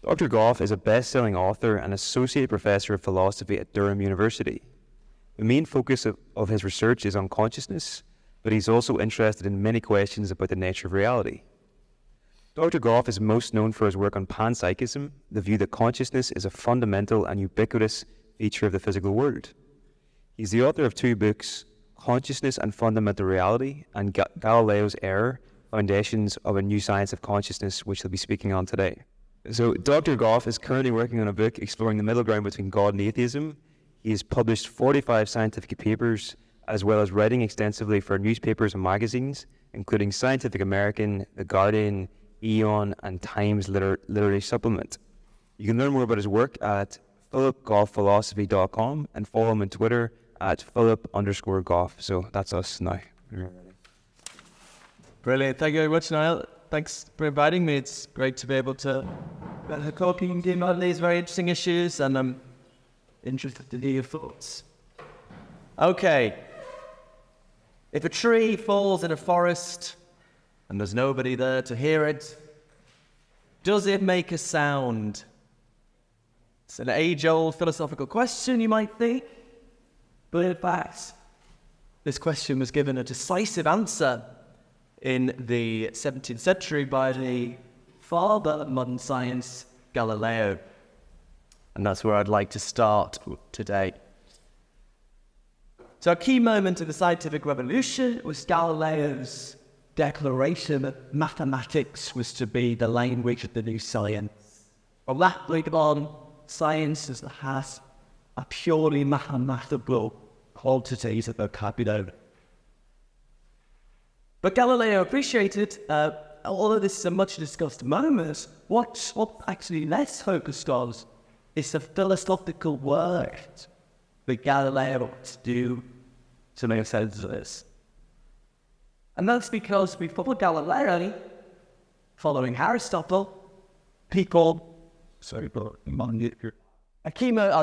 Dr. Goff is a best-selling author and associate professor of philosophy at Durham University. The main focus of his research is on consciousness, but he's also interested in many questions about the nature of reality. Dr. Goff is most known for his work on Panpsychism, the view that consciousness is a fundamental and ubiquitous feature of the physical world. He's the author of 2 books, Consciousness and Fundamental Reality, and Galileo's Error, Foundations of a New Science of Consciousness, which he'll be speaking on today. So Dr. Goff is currently working on a book exploring the middle ground between God and atheism. He has published 45 scientific papers, as well as writing extensively for newspapers and magazines, including Scientific American, The Guardian, Eon, and Times Literary Supplement. You can learn more about his work at philipgoffphilosophy.com and follow him on Twitter at Philip_Goff. So that's us now. Brilliant. Thank you very much, Niall. Thanks for inviting me. It's great to be able to talking to you about these very interesting issues, and I'm interested to hear your thoughts. Okay. If a tree falls in a forest and there's nobody there to hear it, does it make a sound? It's an age-old philosophical question, you might think, but in fact, this question was given a decisive answer in the 17th century by the father of modern science, Galileo. And that's where I'd like to start today. So a key moment of the scientific revolution was Galileo's declaration that mathematics was to be the language of the new science. From that point on, science has a purely mathematical quantitative vocabulary. But Galileo appreciated, although this is a much discussed moment, what actually less focused on is the philosophical work that Galileo wants to do to make sense of this. And that's because before Galileo, following Aristotle, I'll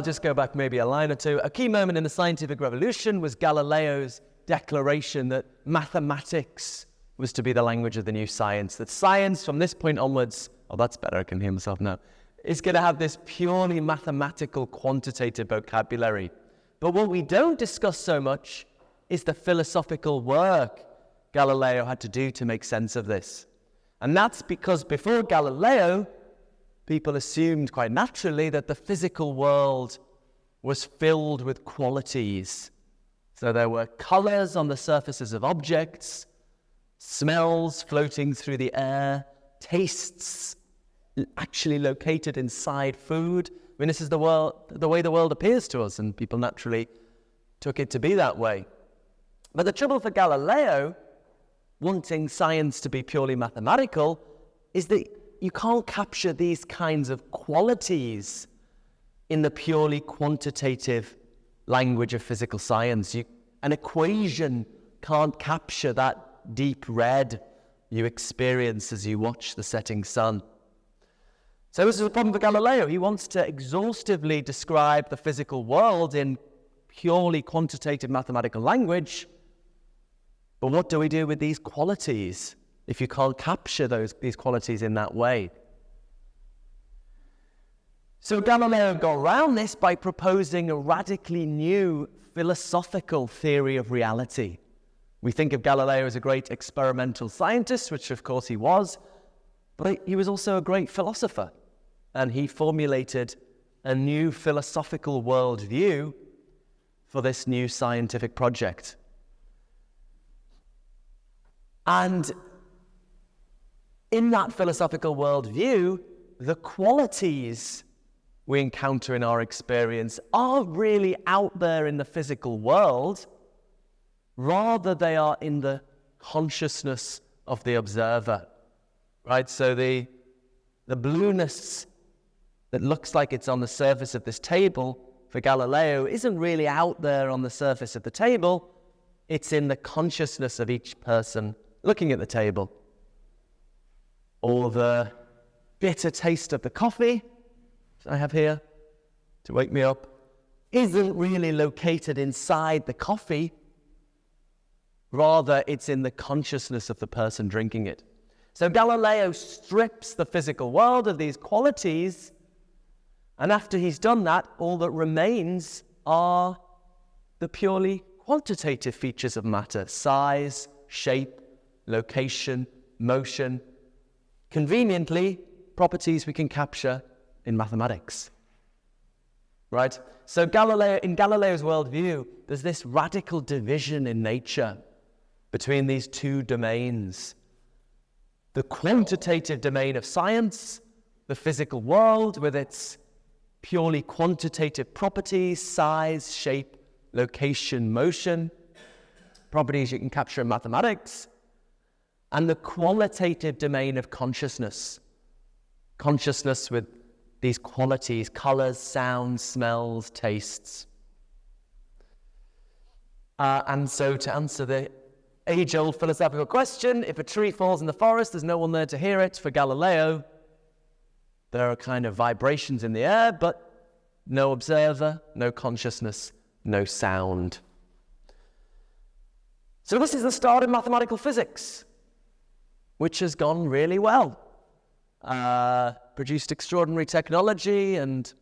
just go back maybe a line or two. A key moment in the scientific revolution was Galileo's declaration that mathematics was to be the language of the new science, that science from this point onwards, oh, that's better, I can hear myself now, is going to have this purely mathematical quantitative vocabulary. But what we don't discuss so much is the philosophical work Galileo had to do to make sense of this. And that's because before Galileo, people assumed quite naturally that the physical world was filled with qualities. So there were colors on the surfaces of objects, smells floating through the air, tastes actually located inside food. I mean, this is the way the world appears to us, and people naturally took it to be that way. But the trouble for Galileo, wanting science to be purely mathematical, is that you can't capture these kinds of qualities in the purely quantitative language of physical science. An equation can't capture that deep red you experience as you watch the setting sun. So this is a problem for Galileo. He wants to exhaustively describe the physical world in purely quantitative mathematical language. But what do we do with these qualities if you can't capture these qualities in that way? So Galileo got around this by proposing a radically new philosophical theory of reality. We think of Galileo as a great experimental scientist, which of course he was, but he was also a great philosopher, and he formulated a new philosophical worldview for this new scientific project. And in that philosophical worldview, the qualities we encounter in our experience aren't really out there in the physical world. Rather, they are in the consciousness of the observer, right? So the blueness that looks like it's on the surface of this table for Galileo isn't really out there on the surface of the table. It's in the consciousness of each person looking at the table. Or the bitter taste of the coffee I have here to wake me up isn't really located inside the coffee. Rather, it's in the consciousness of the person drinking it. So Galileo strips the physical world of these qualities, and after he's done that, all that remains are the purely quantitative features of matter: size, shape, location, motion. Conveniently, properties we can capture in mathematics. Right? So in Galileo's worldview, there's this radical division in nature between these two domains. The quantitative domain of science, the physical world with its purely quantitative properties: size, shape, location, motion, properties you can capture in mathematics. And the qualitative domain of consciousness with these qualities: colors, sounds, smells, tastes. And so to answer the age-old philosophical question, if a tree falls in the forest, there's no one there to hear it. For Galileo, there are kind of vibrations in the air, but no observer, no consciousness, no sound. So this is the start of mathematical physics, which has gone really well. Produced extraordinary technology and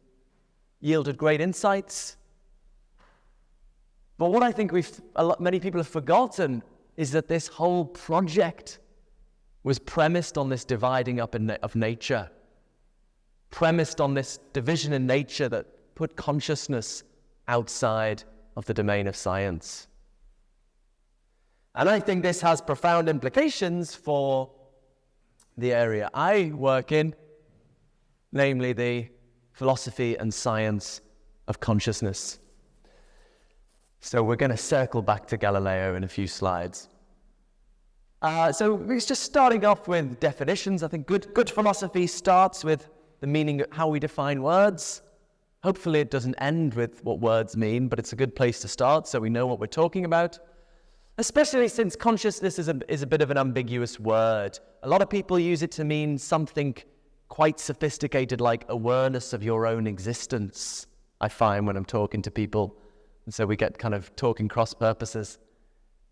yielded great insights. But what I think many people have forgotten is that this whole project was premised on this dividing up of nature, premised on this division in nature that put consciousness outside of the domain of science. And I think this has profound implications for the area I work in, namely the philosophy and science of consciousness. So we're going to circle back to Galileo in a few slides. So we're just starting off with definitions. I think good philosophy starts with the meaning of how we define words. Hopefully it doesn't end with what words mean, but it's a good place to start so we know what we're talking about. Especially since consciousness is a bit of an ambiguous word. A lot of people use it to mean something quite sophisticated, like awareness of your own existence, I find when I'm talking to people. And so we get kind of talking cross purposes.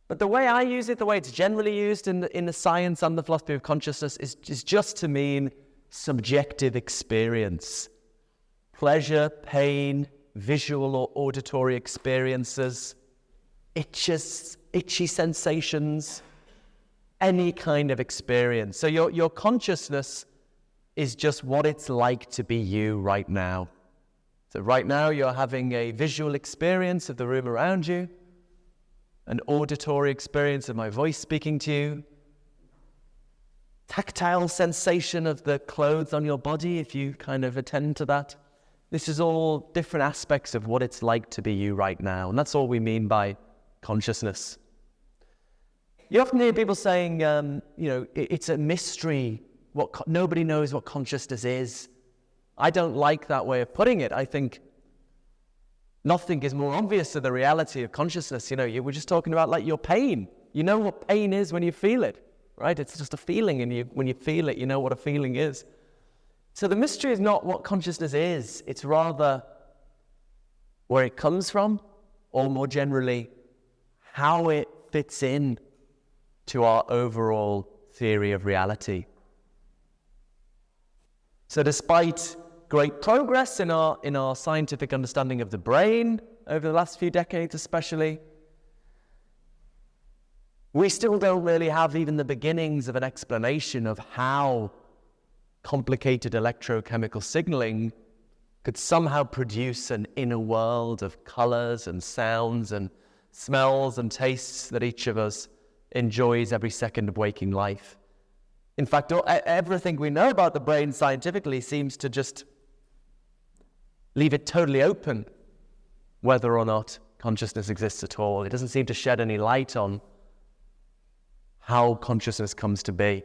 But the way I use it, the way it's generally used in the science and the philosophy of consciousness is just to mean subjective experience. Pleasure, pain, visual or auditory experiences, itchy sensations, any kind of experience. So your consciousness is just what it's like to be you right now. So right now you're having a visual experience of the room around you, an auditory experience of my voice speaking to you, tactile sensation of the clothes on your body if you kind of attend to that. This is all different aspects of what it's like to be you right now. And that's all we mean by consciousness. You often hear people saying, it's a mystery. Nobody knows what consciousness is. I don't like that way of putting it. I think nothing is more obvious to the reality of consciousness. You were just talking about like your pain. You know what pain is when you feel it, right? It's just a feeling, and when you feel it, you know what a feeling is. So the mystery is not what consciousness is. It's rather where it comes from, or more generally, how it fits in to our overall theory of reality. So despite great progress in our scientific understanding of the brain over the last few decades especially, we still don't really have even the beginnings of an explanation of how complicated electrochemical signaling could somehow produce an inner world of colors and sounds and smells and tastes that each of us enjoys every second of waking life. In fact, everything we know about the brain scientifically seems to just leave it totally open whether or not consciousness exists at all. It doesn't seem to shed any light on how consciousness comes to be.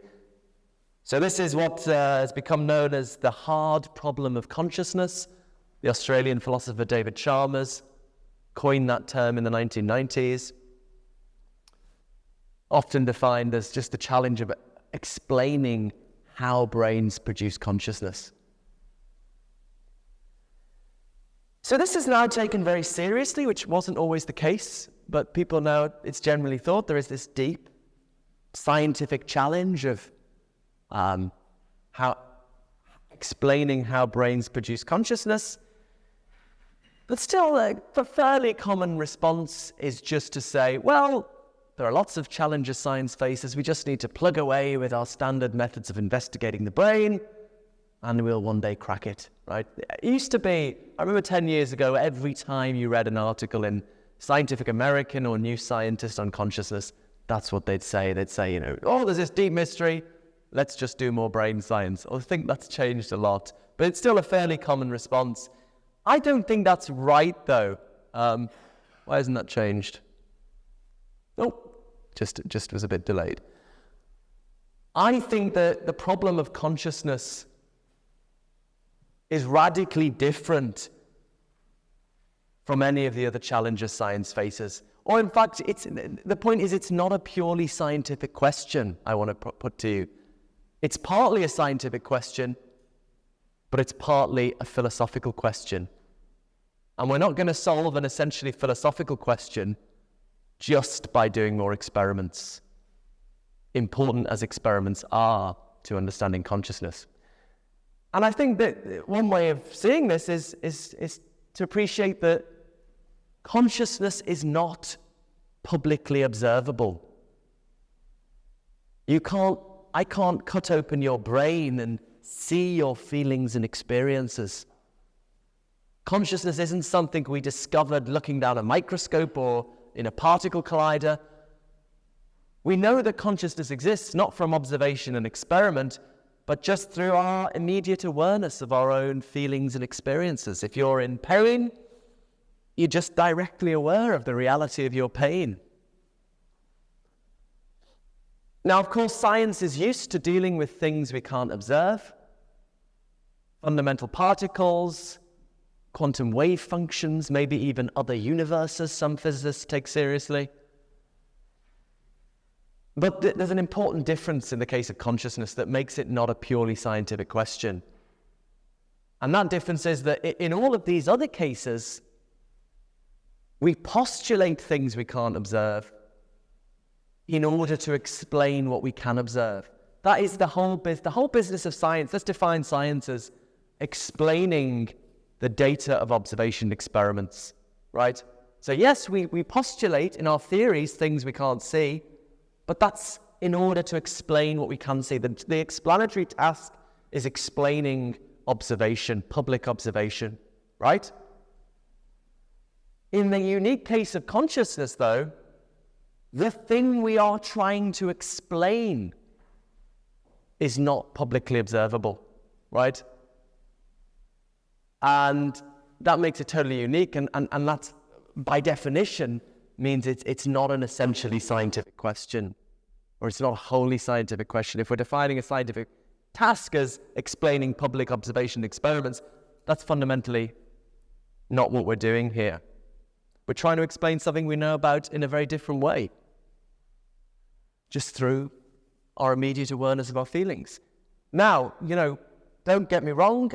So this is what has become known as the hard problem of consciousness. The Australian philosopher David Chalmers coined that term in the 1990s, often defined as just the challenge of explaining how brains produce consciousness. So this is now taken very seriously, which wasn't always the case, but people now, it's generally thought there is this deep scientific challenge of explaining how brains produce consciousness. But still, the fairly common response is just to say, well, there are lots of challenges science faces. We just need to plug away with our standard methods of investigating the brain, and we'll one day crack it, right? It used to be, I remember 10 years ago, every time you read an article in Scientific American or New Scientist on consciousness, that's what they'd say. They'd say, oh, there's this deep mystery. Let's just do more brain science. I think that's changed a lot, but it's still a fairly common response. I don't think that's right, though. Why hasn't that changed? Nope, just was a bit delayed. I think that the problem of consciousness is radically different from any of the other challenges science faces. Or in fact, the point is it's not a purely scientific question I want to put to you. It's partly a scientific question, but it's partly a philosophical question. And we're not going to solve an essentially philosophical question just by doing more experiments, important as experiments are to understanding consciousness. And I think that one way of seeing this is to appreciate that consciousness is not publicly observable. I can't cut open your brain and see your feelings and experiences. Consciousness isn't something we discovered looking down a microscope or in a particle collider. We know that consciousness exists not from observation and experiment, but just through our immediate awareness of our own feelings and experiences. If you're in pain, you're just directly aware of the reality of your pain. Now, of course, science is used to dealing with things we can't observe. Fundamental particles, quantum wave functions, maybe even other universes some physicists take seriously. But there's an important difference in the case of consciousness that makes it not a purely scientific question. And that difference is that in all of these other cases, we postulate things we can't observe in order to explain what we can observe. That is the whole business of science. Let's define science as explaining the data of observation experiments, right? So yes, we postulate in our theories things we can't see, but that's in order to explain what we can see. The explanatory task is explaining observation, public observation, right? In the unique case of consciousness, though, the thing we are trying to explain is not publicly observable, right? And that makes it totally unique, and that's, by definition, means it's not an essentially scientific question, or it's not a wholly scientific question. If we're defining a scientific task as explaining public observation experiments, that's fundamentally not what we're doing here. We're trying to explain something we know about in a very different way, just through our immediate awareness of our feelings. Now, don't get me wrong,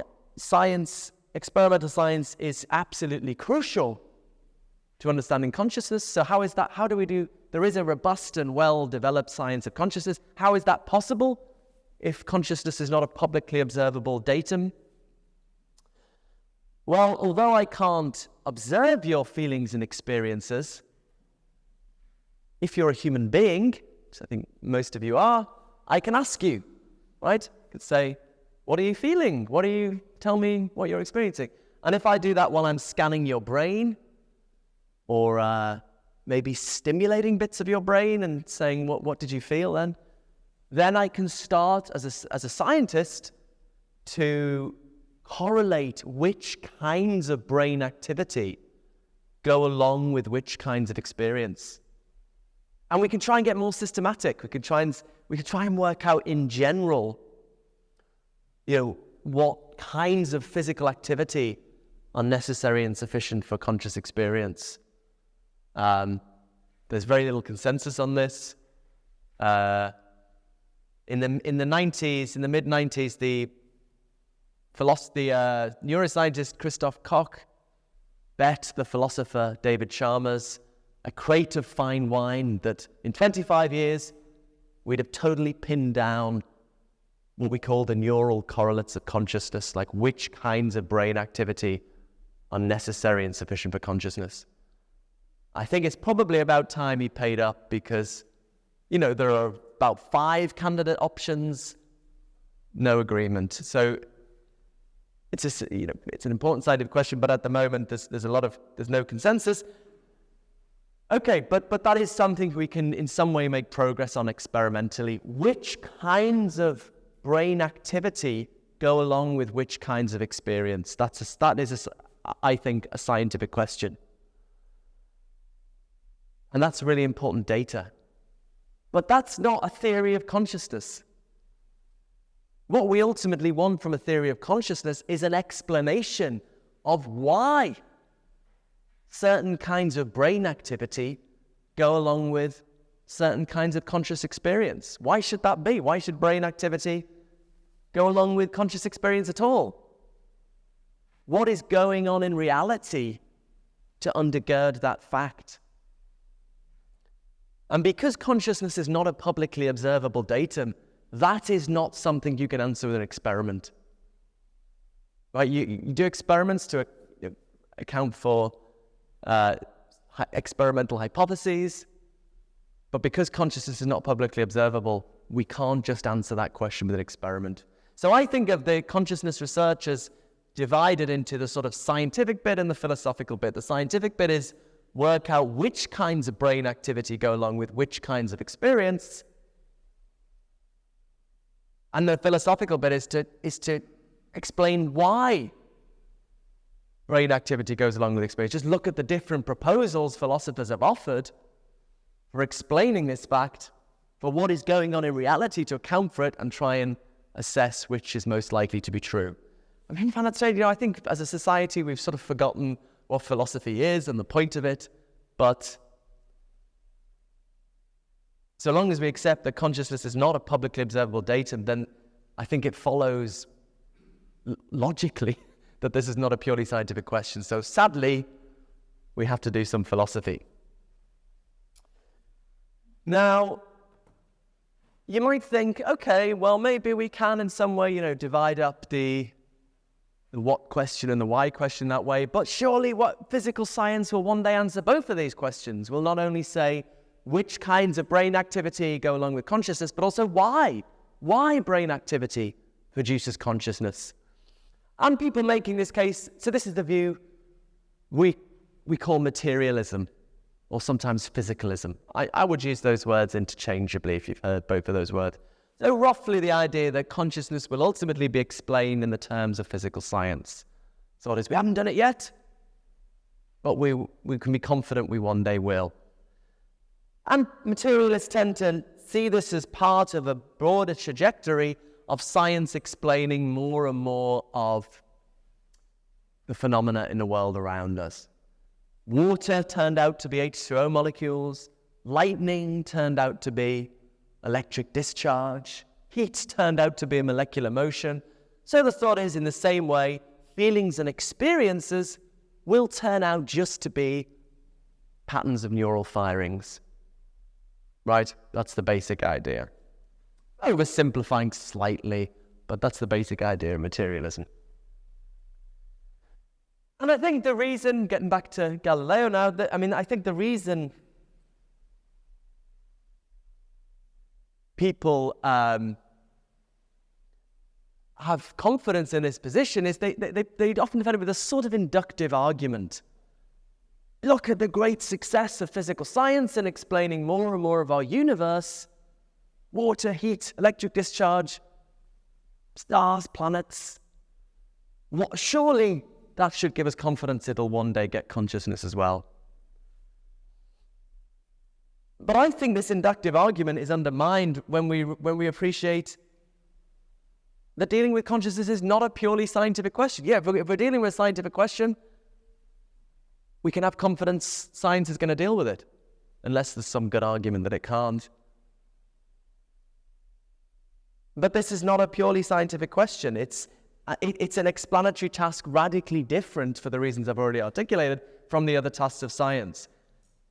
experimental science is absolutely crucial to understanding consciousness. So how is that? There is a robust and well-developed science of consciousness. How is that possible if consciousness is not a publicly observable datum? Well, although I can't observe your feelings and experiences, if you're a human being, which I think most of you are, I can ask you, right? I could say, what are you feeling? Tell me what you're experiencing. And if I do that while I'm scanning your brain, or maybe stimulating bits of your brain and saying, what did you feel then? Then I can start as a scientist to correlate which kinds of brain activity go along with which kinds of experience. And we can try and get more systematic. We could try and work out in general, what kinds of physical activity are necessary and sufficient for conscious experience. There's very little consensus on this. In the mid-90s, the neuroscientist Christoph Koch bet the philosopher David Chalmers a crate of fine wine that in 25 years we'd have totally pinned down what we call the neural correlates of consciousness, like which kinds of brain activity are necessary and sufficient for consciousness. I think it's probably about time he paid up because, there are about 5 candidate options, no agreement. So it's an important scientific question, but at the moment there's no consensus. Okay, but that is something we can in some way make progress on experimentally. Which kinds of brain activity go along with which kinds of experience? That is, I think, a scientific question. And that's really important data. But that's not a theory of consciousness. What we ultimately want from a theory of consciousness is an explanation of why certain kinds of brain activity go along with certain kinds of conscious experience. Why should that be? Why should brain activity go along with conscious experience at all? What is going on in reality to undergird that fact? And because consciousness is not a publicly observable datum, that is not something you can answer with an experiment. Right? You do experiments to account for experimental hypotheses, but because consciousness is not publicly observable, we can't just answer that question with an experiment. So I think of the consciousness research as divided into the sort of scientific bit and the philosophical bit. The scientific bit is work out which kinds of brain activity go along with which kinds of experience. And the philosophical bit is to explain why brain activity goes along with experience. Just look at the different proposals philosophers have offered for explaining this fact, for what is going on in reality to account for it, and try and assess which is most likely to be true. I mean, I think as a society we've sort of forgotten what philosophy is and the point of it, but so long as we accept that consciousness is not a publicly observable datum, then I think it follows logically that this is not a purely scientific question. So sadly, we have to do some philosophy. Now, you might think, okay, well, maybe we can in some way, divide up the what question and the why question that way, but surely what physical science will one day answer both of these questions. Will not only say which kinds of brain activity go along with consciousness, but also why brain activity produces consciousness. And people making this case, so this is the view we call materialism, or sometimes physicalism. I would use those words interchangeably if you've heard both of those words. So roughly the idea that consciousness will ultimately be explained in the terms of physical science. So it is, we haven't done it yet, but we can be confident we one day will. And materialists tend to see this as part of a broader trajectory of science explaining more and more of the phenomena in the world around us. Water turned out to be H2O molecules. Lightning turned out to be electric discharge. Heat turned out to be a molecular motion. So the thought is, in the same way, feelings and experiences will turn out just to be patterns of neural firings. Right? That's the basic idea. Oversimplifying slightly, but that's the basic idea of materialism. And I think the reason, getting back to Galileo now, I think the reason people have confidence in this position is they often defend it with a sort of inductive argument. Look at the great success of physical science in explaining more and more of our universe. Water, heat, electric discharge, stars, planets. Surely that should give us confidence it'll one day get consciousness as well. But I think this inductive argument is undermined when we appreciate that dealing with consciousness is not a purely scientific question. Yeah, if we're dealing with a scientific question, we can have confidence science is going to deal with it, unless there's some good argument that it can't. But this is not a purely scientific question. It's an explanatory task radically different, for the reasons I've already articulated, from the other tasks of science.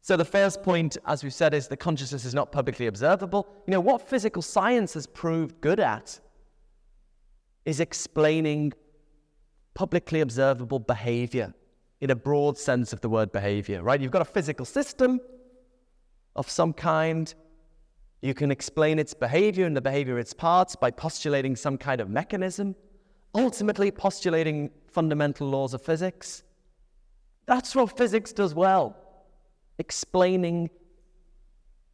So the first point, as we've said, is that consciousness is not publicly observable. What physical science has proved good at is explaining publicly observable behavior in a broad sense of the word behavior, right? You've got a physical system of some kind. You can explain its behavior and the behavior of its parts by postulating some kind of mechanism, ultimately postulating fundamental laws of physics. That's what physics does well, explaining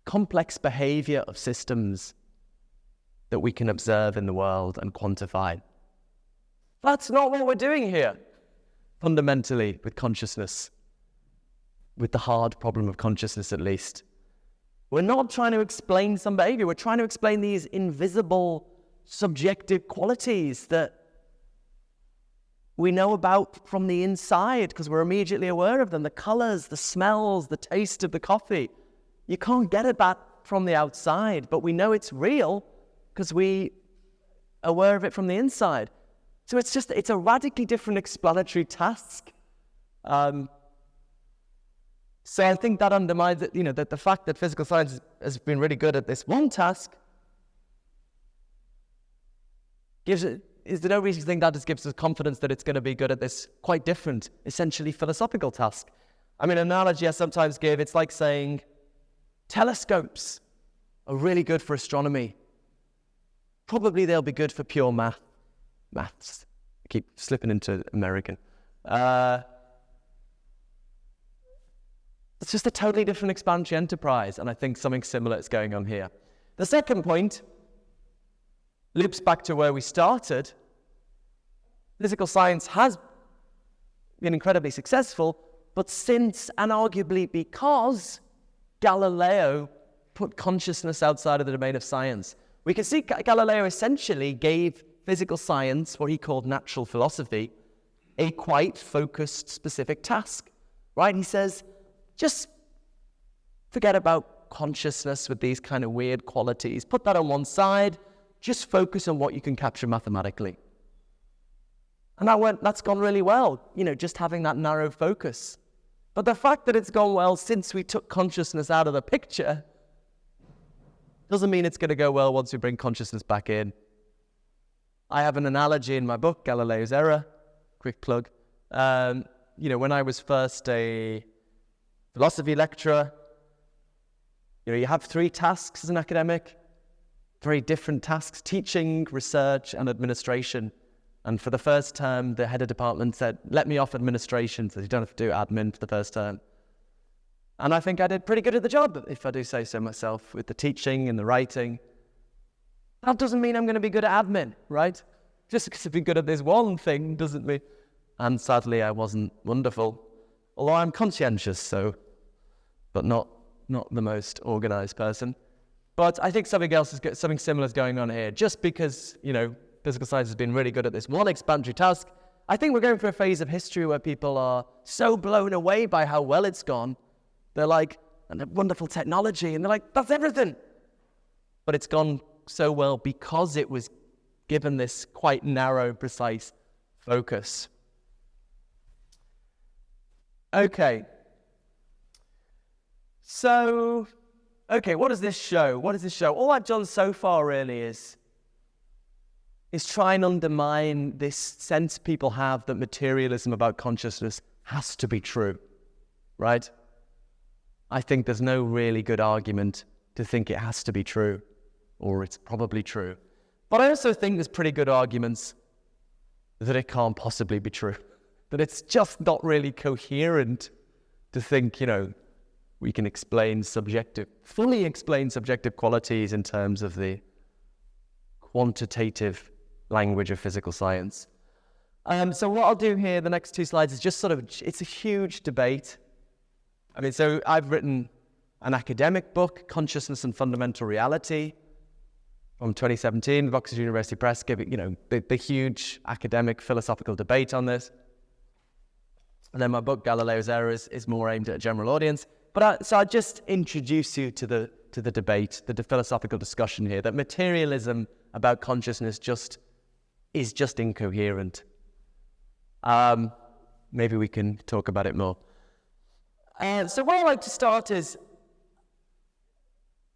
complex behavior of systems that we can observe in the world and quantify. That's not what we're doing here, fundamentally, with consciousness, with the hard problem of consciousness at least. We're not trying to explain some behavior. We're trying to explain these invisible, subjective qualities that we know about from the inside because we're immediately aware of them. The colors, the smells, the taste of the coffee. You can't get at that from the outside, but we know it's real because we're aware of it from the inside. So it's a radically different explanatory task. So I think that undermines it, that the fact that physical science has been really good at this one task is there no reason to think that just gives us confidence that it's going to be good at this quite different, essentially philosophical task. I mean, an analogy I sometimes give, it's like saying telescopes are really good for astronomy. Probably they'll be good for pure maths. I keep slipping into American. It's just a totally different explanatory enterprise, and I think something similar is going on here. The second point loops back to where we started. Physical science has been incredibly successful, but since and arguably because Galileo put consciousness outside of the domain of science. We can see Galileo essentially gave physical science, what he called natural philosophy, a quite focused, specific task, right? He says, just forget about consciousness with these kind of weird qualities. Put that on one side. Just focus on what you can capture mathematically. And that's gone really well, just having that narrow focus. But the fact that it's gone well since we took consciousness out of the picture doesn't mean it's going to go well once we bring consciousness back in. I have an analogy in my book, Galileo's Error, quick plug. When I was first a philosophy lecturer, you have 3 tasks as an academic, very different tasks: teaching, research, and administration. And for the first term, the head of department said, let me off administration, so you don't have to do admin for the first term. And I think I did pretty good at the job, if I do say so myself, with the teaching and the writing. That doesn't mean I'm going to be good at admin, right? Just because I've been good at this one thing doesn't mean... And sadly, I wasn't wonderful. Although I'm conscientious, but not the most organized person. But I think something similar is going on here. Just because, physical science has been really good at this one explanatory task, I think we're going through a phase of history where people are so blown away by how well it's gone. They're like, and a wonderful technology, and they're like, that's everything. But it's gone so well because it was given this quite narrow, precise focus. Okay. So, what does this show? All I've done so far really is try and undermine this sense people have that materialism about consciousness has to be true, right? I think there's no really good argument to think it has to be true, or it's probably true. But I also think there's pretty good arguments that it can't possibly be true, that it's just not really coherent to think, we can fully explain subjective qualities in terms of the quantitative language of physical science. So what I'll do here, the next 2 slides, is just it's a huge debate. So I've written an academic book, Consciousness and Fundamental Reality, from 2017, with Oxford University Press, giving, the huge academic philosophical debate on this. And then my book, Galileo's Error, is more aimed at a general audience. But so I'll just introduce you to the debate, the philosophical discussion here, that materialism about consciousness is just incoherent. Maybe we can talk about it more. So where I'd like to start is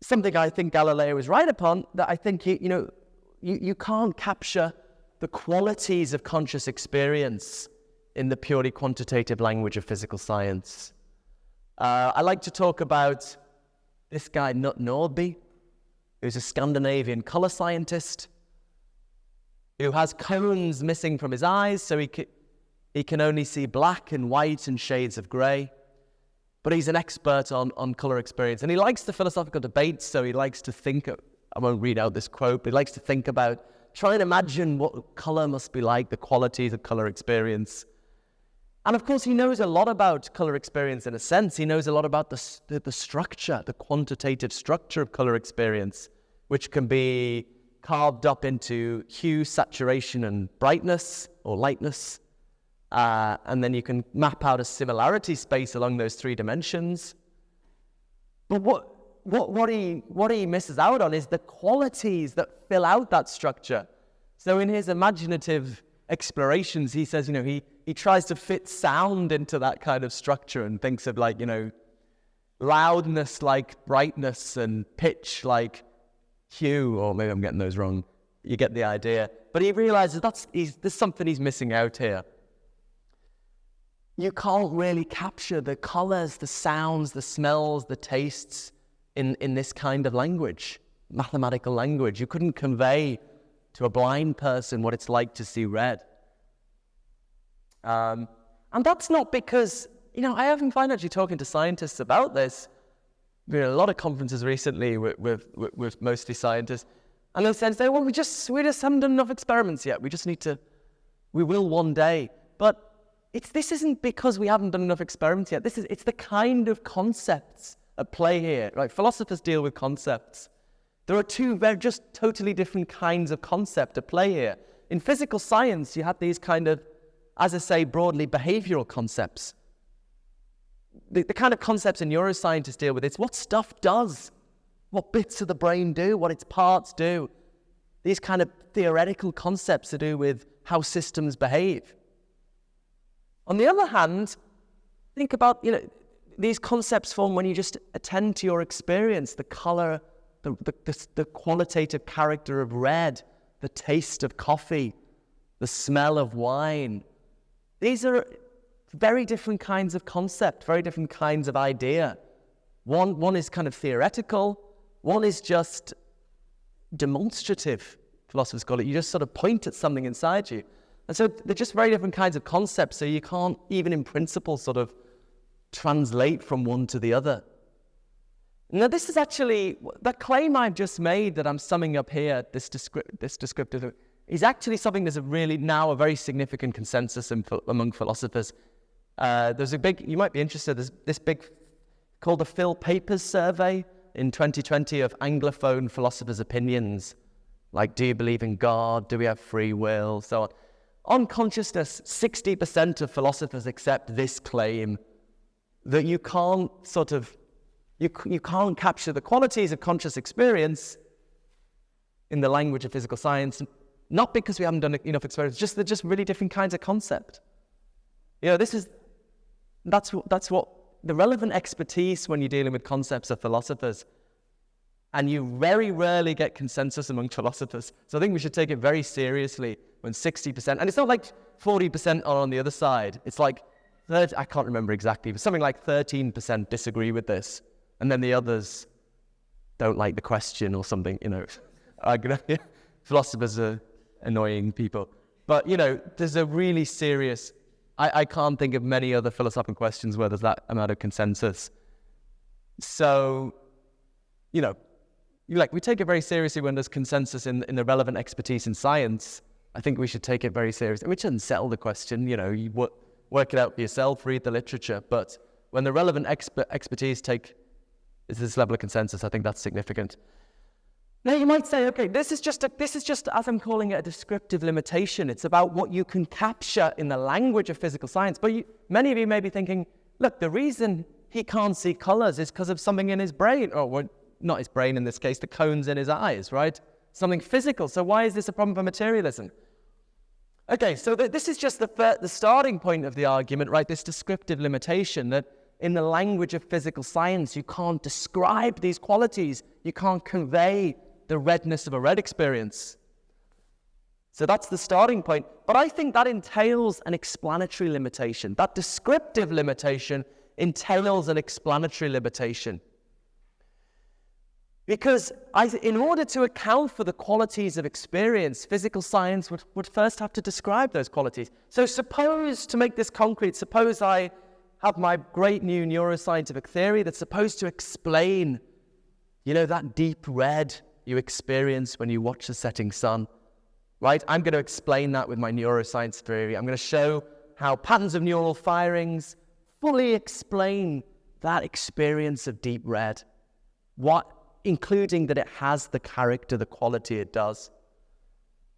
something I think Galileo is right upon, that I think, you can't capture the qualities of conscious experience in the purely quantitative language of physical science. I like to talk about this guy, Knut Nordby, who's a Scandinavian color scientist who has cones missing from his eyes, so he can only see black and white and shades of gray. But he's an expert on color experience, and he likes the philosophical debates, so he likes to think, I won't read out this quote, but he likes to think about, try and imagine what color must be like, the qualities of color experience. And of course, he knows a lot about color experience in a sense. He knows a lot about the structure, the quantitative structure of color experience, which can be carved up into hue, saturation, and brightness or lightness. And then you can map out a similarity space along those three dimensions. But what he misses out on is the qualities that fill out that structure. So in his imaginative explorations, he says, he tries to fit sound into that kind of structure and thinks of loudness like brightness and pitch like hue, or maybe I'm getting those wrong. You get the idea. But he realizes there's something he's missing out here. You can't really capture the colors, the sounds, the smells, the tastes in this kind of language, mathematical language. You couldn't convey to a blind person what it's like to see red. And that's not because, I haven't found actually talking to scientists about this. Been at a lot of conferences recently with mostly scientists, and they'll say, well, we just haven't done enough experiments yet. We will one day. But this isn't because we haven't done enough experiments yet. It's the kind of concepts at play here. Right? Philosophers deal with concepts. There are two just totally different kinds of concept at play here. In physical science, you have these kind of, as I say, broadly behavioral concepts. The kind of concepts a neuroscientists deal with, it's what stuff does, what bits of the brain do, what its parts do. These kind of theoretical concepts to do with how systems behave. On the other hand, think about, these concepts form when you just attend to your experience, the color, the qualitative character of red, the taste of coffee, the smell of wine. These are very different kinds of concept, very different kinds of idea. One is kind of theoretical, one is just demonstrative, philosophers call it. You just sort of point at something inside you. And so they're just very different kinds of concepts, so you can't even in principle sort of translate from one to the other. Now this is actually, the claim I've just made that I'm summing up here, this descriptive, is actually something that's now a very significant consensus among philosophers. There's a big, you might be interested, there's this big, called the Phil Papers survey in 2020 of Anglophone philosophers' opinions. Like, do you believe in God? Do we have free will? So on. On consciousness, 60% of philosophers accept this claim that you can't you can't capture the qualities of conscious experience in the language of physical science, not because we haven't done enough experiments, they're just really different kinds of concept. That's what the relevant expertise when you're dealing with concepts of philosophers, and you very rarely get consensus among philosophers. So I think we should take it very seriously when 60%, and it's not like 40% are on the other side. It's like, I can't remember exactly, but something like 13% disagree with this, and then the others don't like the question or something, Philosophers are annoying people. But, there's a really serious, I can't think of many other philosophical questions where there's that amount of consensus. So, we take it very seriously when there's consensus in the relevant expertise in science. I think we should take it very seriously, which doesn't settle the question, you work it out for yourself, read the literature. But when the relevant expertise is this level of consensus, I think that's significant. Now you might say, okay, this is just, as I'm calling it, a descriptive limitation. It's about what you can capture in the language of physical science. But many of you may be thinking, look, the reason he can't see colors is because of something in his brain, or not his brain in this case, the cones in his eyes, right? Something physical. So why is this a problem for materialism? Okay, so this is just the starting point of the argument, right? This descriptive limitation that in the language of physical science, you can't describe these qualities. You can't convey the redness of a red experience. So that's the starting point. But I think that entails an explanatory limitation. That descriptive limitation entails an explanatory limitation. Because in order to account for the qualities of experience, physical science would first have to describe those qualities. So suppose, to make this concrete, suppose I have my great new neuroscientific theory that's supposed to explain, that deep red you experience when you watch the setting sun, right? I'm going to explain that with my neuroscience theory. I'm going to show how patterns of neural firings fully explain that experience of deep red, including that it has the character, the quality it does.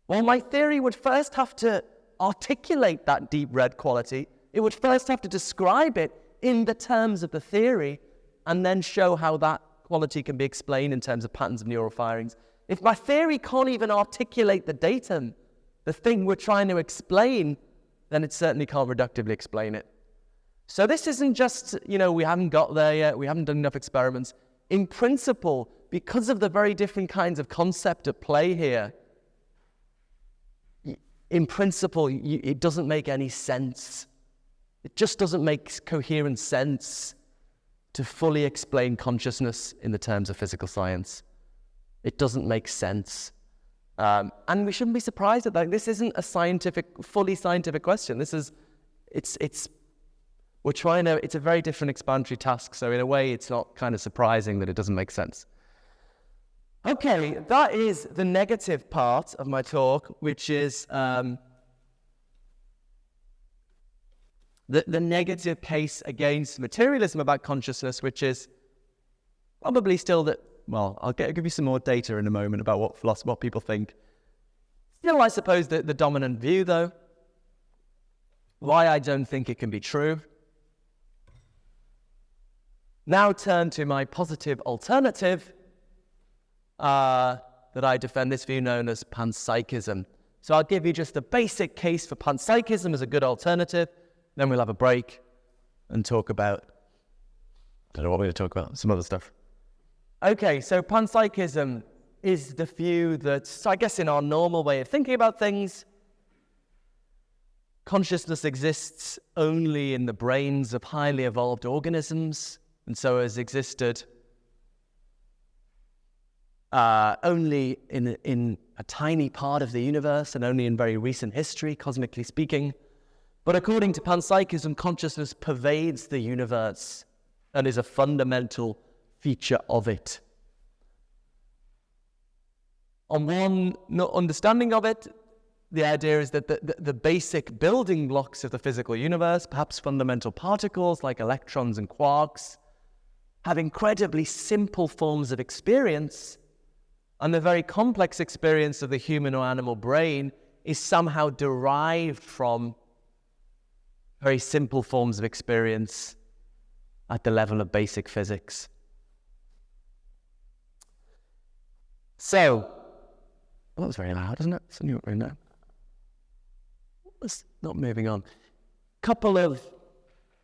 Well, my theory would first have to articulate that deep red quality. It would first have to describe it in the terms of the theory and then show how that quality can be explained in terms of patterns of neural firings. If my theory can't even articulate the datum, the thing we're trying to explain, then it certainly can't reductively explain it. So this isn't just, we haven't got there yet, we haven't done enough experiments. In principle, because of the very different kinds of concept at play here, in principle, it doesn't make any sense. It just doesn't make coherent sense to fully explain consciousness in the terms of physical science. It doesn't make sense. And we shouldn't be surprised at that. This isn't a fully scientific question. It's a very different explanatory task. So in a way, it's not kind of surprising that it doesn't make sense. Okay, that is the negative part of my talk, which is the negative case against materialism about consciousness, which is probably still that, well, I'll give you some more data in a moment about what people think. Still, I suppose, the dominant view, though. Why I don't think it can be true. Now turn to my positive alternative that I defend, this view known as Panpsychism. So I'll give you just the basic case for Panpsychism as a good alternative. Then we'll have a break and talk about, I don't know what we're going to talk about, some other stuff. Okay, so Panpsychism is the view that, so I guess in our normal way of thinking about things, consciousness exists only in the brains of highly evolved organisms, and so has existed only in a tiny part of the universe and only in very recent history, cosmically speaking. But according to Panpsychism, consciousness pervades the universe and is a fundamental feature of it. On one understanding of it, the idea is that the basic building blocks of the physical universe, perhaps fundamental particles like electrons and quarks, have incredibly simple forms of experience, and the very complex experience of the human or animal brain is somehow derived from very simple forms of experience at the level of basic physics. So, well, that was very loud, isn't it? Something not very loud. It's not moving on.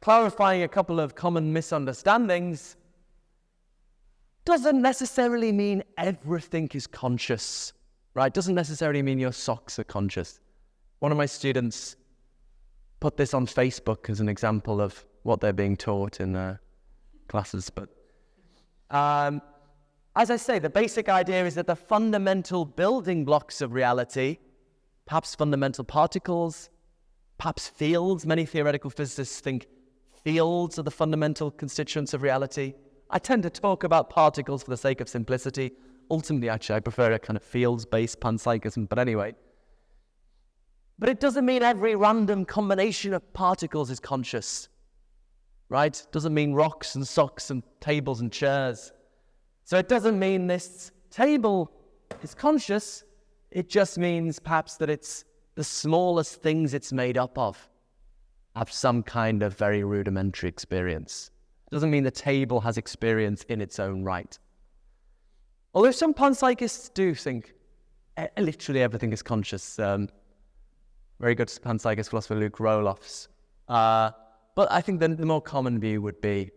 Clarifying a couple of common misunderstandings doesn't necessarily mean everything is conscious, right? Doesn't necessarily mean your socks are conscious. One of my students put this on Facebook as an example of what they're being taught in classes. But as I say, the basic idea is that the fundamental building blocks of reality, perhaps fundamental particles, perhaps fields. Many theoretical physicists think fields are the fundamental constituents of reality. I tend to talk about particles for the sake of simplicity. Ultimately, actually, I prefer a kind of fields-based panpsychism, but anyway. But it doesn't mean every random combination of particles is conscious, right? Doesn't mean rocks and socks and tables and chairs. So it doesn't mean this table is conscious. It just means perhaps that it's the smallest things it's made up of have some kind of very rudimentary experience. It doesn't mean the table has experience in its own right. Although some panpsychists do think literally everything is conscious. Very good panpsychist philosopher Luke Roelofs. But I think the more common view would be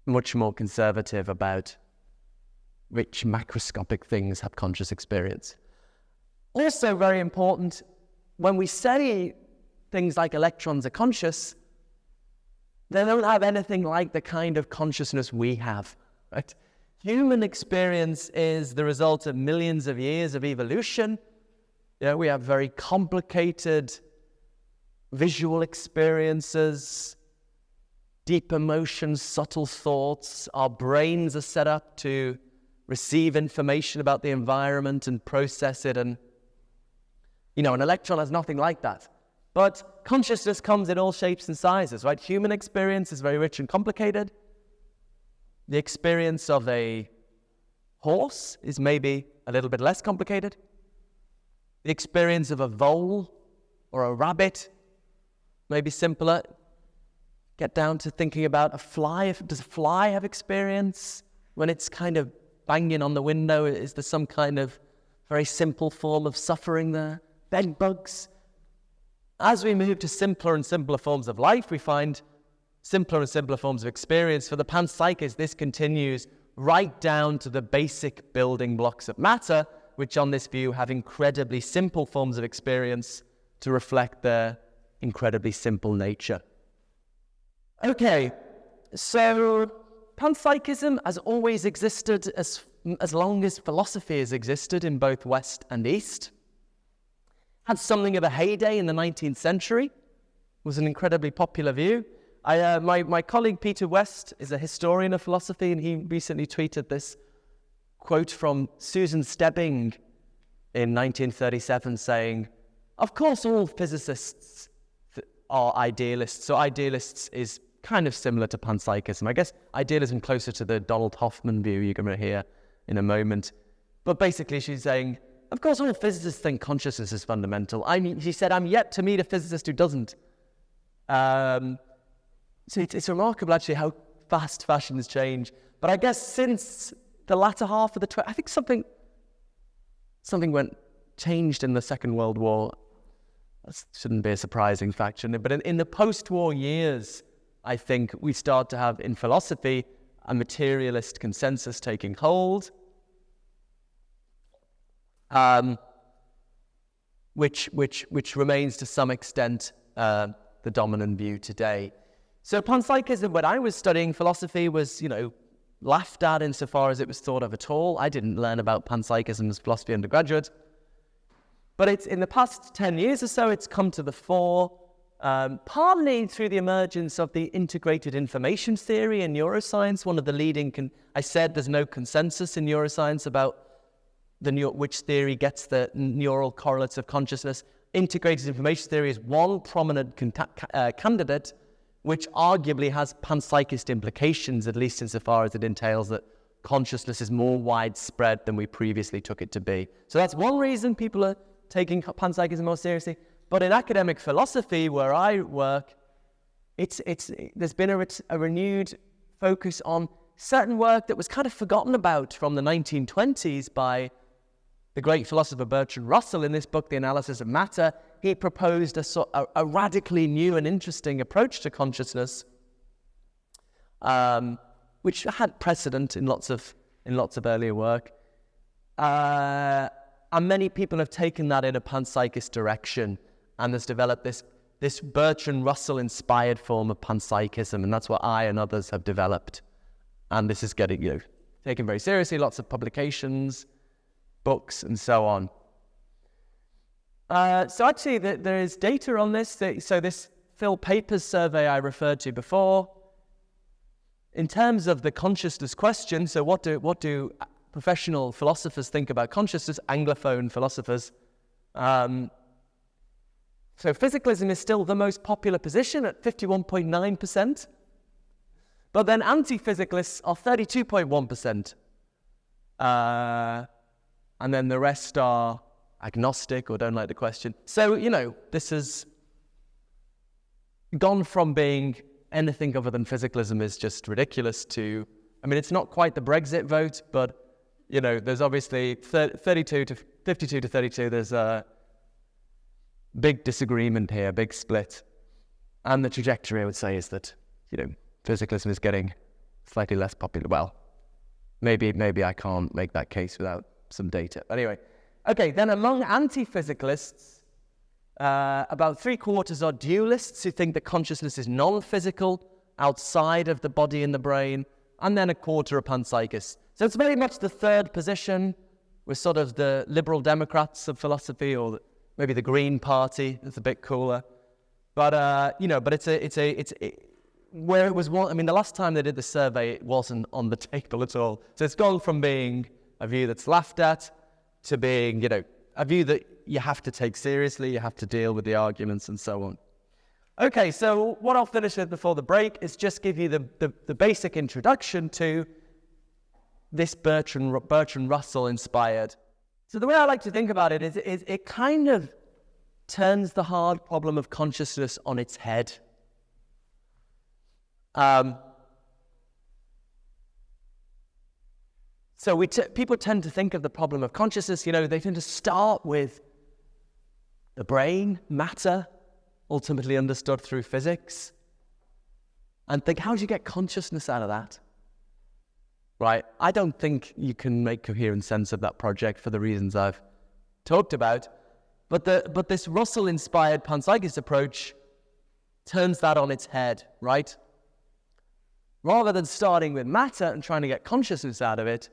much more conservative about which macroscopic things have conscious experience. Also very important, when we say things like electrons are conscious, they don't have anything like the kind of consciousness we have, right? Human experience is the result of millions of years of evolution. We have very complicated visual experiences, deep emotions, subtle thoughts. Our brains are set up to receive information about the environment and process it. And, an electron has nothing like that. But consciousness comes in all shapes and sizes, right? Human experience is very rich and complicated. The experience of a horse is maybe a little bit less complicated. The experience of a vole or a rabbit may be simpler. Get down to thinking about a fly. Does a fly have experience? When it's kind of banging on the window, is there some kind of very simple form of suffering there? Bed bugs. As we move to simpler and simpler forms of life, we find simpler and simpler forms of experience. For the panpsychists, this continues right down to the basic building blocks of matter, which on this view have incredibly simple forms of experience to reflect their incredibly simple nature. Okay, so panpsychism has always existed as long as philosophy has existed in both West and East. Had something of a heyday in the 19th century, was an incredibly popular view. My colleague Peter West is a historian of philosophy, and he recently tweeted this quote from Susan Stebbing in 1937 saying, "Of course all physicists are idealists." So idealists is kind of similar to panpsychism. I guess idealism closer to the Donald Hoffman view you're going to hear in a moment. But basically she's saying, of course all physicists think consciousness is fundamental. She said, I'm yet to meet a physicist who doesn't. So it's remarkable actually how fast fashions change. But I guess since the latter half of I think something changed in the Second World War. That shouldn't be a surprising fact, shouldn't it? But in the post-war years, I think we start to have in philosophy a materialist consensus taking hold, which remains to some extent the dominant view today. So panpsychism, when I was studying philosophy, was laughed at insofar as it was thought of at all. I didn't learn about panpsychism as philosophy undergraduate. But it's in the past 10 years or so, it's come to the fore, partly through the emergence of the integrated information theory in neuroscience. One of the leading, I said there's no consensus in neuroscience about which theory gets the neural correlates of consciousness. Integrated information theory is one prominent candidate, which arguably has panpsychist implications, at least insofar as it entails that consciousness is more widespread than we previously took it to be. So that's one reason people are taking panpsychism more seriously. But in academic philosophy, where I work, there's been a renewed focus on certain work that was kind of forgotten about from the 1920s by the great philosopher Bertrand Russell. In this book, The Analysis of Matter, he proposed a radically new and interesting approach to consciousness, which had precedent in lots of earlier work. And many people have taken that in a panpsychist direction, and there's developed this Bertrand Russell-inspired form of panpsychism, and that's what I and others have developed. And this is getting taken very seriously, lots of publications, books, and so on. So actually, there is data on this. So this Phil Papers survey I referred to before, in terms of the consciousness question, so what do professional philosophers think about consciousness, Anglophone philosophers? So physicalism is still the most popular position at 51.9%, but then anti-physicalists are 32.1%. And then the rest are agnostic or don't like the question. So, this has gone from being anything other than physicalism is just ridiculous to, it's not quite the Brexit vote, but, there's obviously 32 to 52 to 32, there's a big disagreement here, big split. And the trajectory, I would say, is that, physicalism is getting slightly less popular. Well, maybe I can't make that case without some data. Anyway, Okay, then among anti-physicalists, about 3/4 are dualists who think that consciousness is non-physical, outside of the body and the brain, and then 1/4 are panpsychists. So it's very much the third position. We're sort of the liberal Democrats of philosophy, or maybe the Green Party. It's a bit cooler. But, but it's where it was one. I mean, the last time they did the survey, it wasn't on the table at all. So it's gone from being a view that's laughed at to being, a view that you have to take seriously, you have to deal with the arguments and so on. Okay, so what I'll finish with before the break is just give you the basic introduction to this Bertrand Russell inspired. So the way I like to think about it is it kind of turns the hard problem of consciousness on its head. So people tend to think of the problem of consciousness, they tend to start with the brain, matter, ultimately understood through physics, and think, how do you get consciousness out of that? Right? I don't think you can make coherent sense of that project for the reasons I've talked about, but this Russell-inspired panpsychist approach turns that on its head, right? Rather than starting with matter and trying to get consciousness out of it,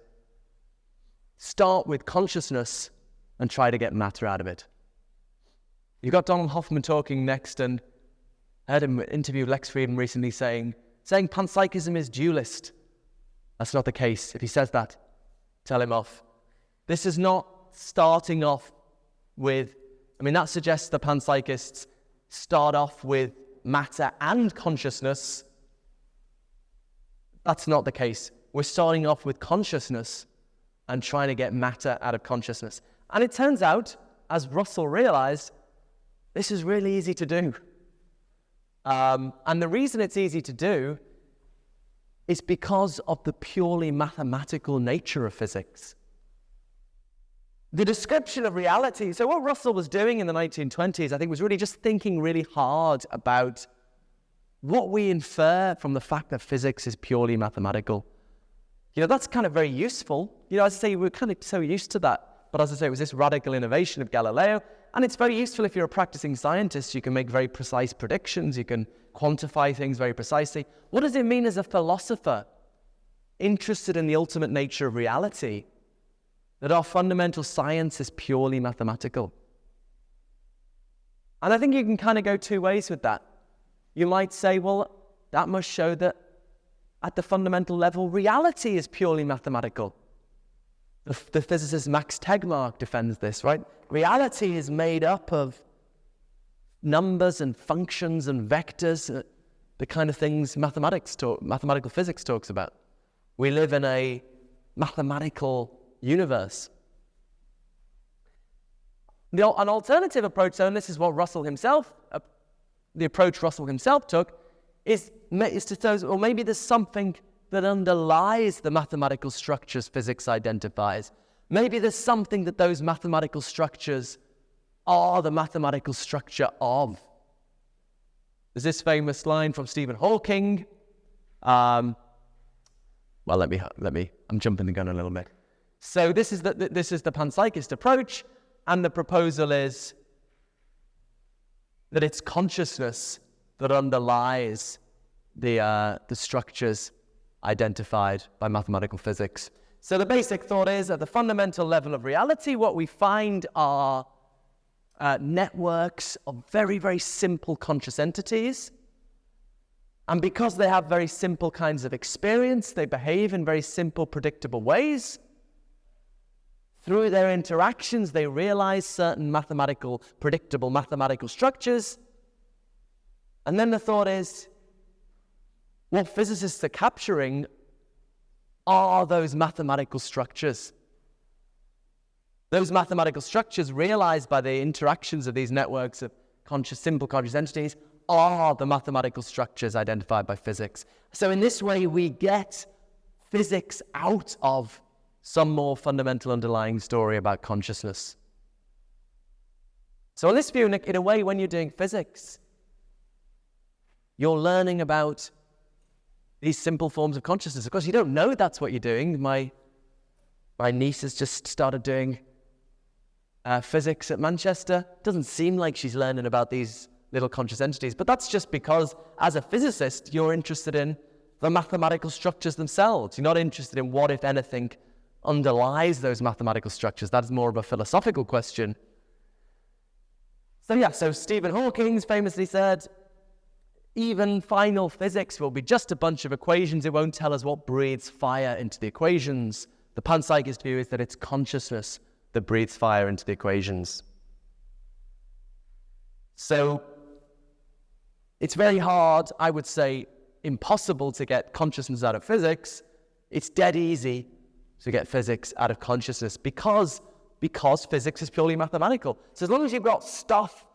start with consciousness and try to get matter out of it. You've got Donald Hoffman talking next, and I heard him interview Lex Friedman recently saying panpsychism is dualist. That's not the case. If he says that, tell him off. This is not starting off with, that suggests the panpsychists start off with matter and consciousness. That's not the case. We're starting off with consciousness and trying to get matter out of consciousness. And it turns out, as Russell realized, this is really easy to do. And the reason it's easy to do is because of the purely mathematical nature of physics. The description of reality, so what Russell was doing in the 1920s, I think, was really just thinking really hard about what we infer from the fact that physics is purely mathematical. That's kind of very useful. As I say, we're kind of so used to that. But as I say, it was this radical innovation of Galileo, and it's very useful if you're a practicing scientist. You can make very precise predictions. You can quantify things very precisely. What does it mean as a philosopher interested in the ultimate nature of reality, that our fundamental science is purely mathematical? And I think you can kind of go two ways with that. You might say, well, that must show that at the fundamental level, reality is purely mathematical. The physicist Max Tegmark defends this, right? Reality is made up of numbers and functions and vectors, the kind of things mathematical physics talks about. We live in a mathematical universe. An alternative approach, though, and this is what the approach Russell himself took, is to say, well, maybe there's something that underlies the mathematical structures physics identifies. Maybe there's something that those mathematical structures are the mathematical structure of. There's this famous line from Stephen Hawking. I'm jumping the gun a little bit. So this is the panpsychist approach, and the proposal is that it's consciousness that underlies the structures identified by mathematical physics. So the basic thought is, at the fundamental level of reality, what we find are networks of very, very simple conscious entities. And because they have very simple kinds of experience, they behave in very simple, predictable ways. Through their interactions, they realize certain predictable mathematical structures. And then the thought is, what physicists are capturing are those mathematical structures. Those mathematical structures realized by the interactions of these networks of simple conscious entities are the mathematical structures identified by physics. So in this way, we get physics out of some more fundamental underlying story about consciousness. So in this view, in a way, when you're doing physics, you're learning about these simple forms of consciousness. Of course, you don't know that's what you're doing. My niece has just started doing physics at Manchester. Doesn't seem like she's learning about these little conscious entities, but that's just because as a physicist, you're interested in the mathematical structures themselves. You're not interested in what, if anything, underlies those mathematical structures. That's more of a philosophical question. So Stephen Hawking famously said, even final physics will be just a bunch of equations. It won't tell us what breathes fire into the equations. The panpsychist view is that it's consciousness that breathes fire into the equations. So it's very hard, I would say impossible, to get consciousness out of physics. It's dead easy to get physics out of consciousness because physics is purely mathematical. So as long as you've got stuff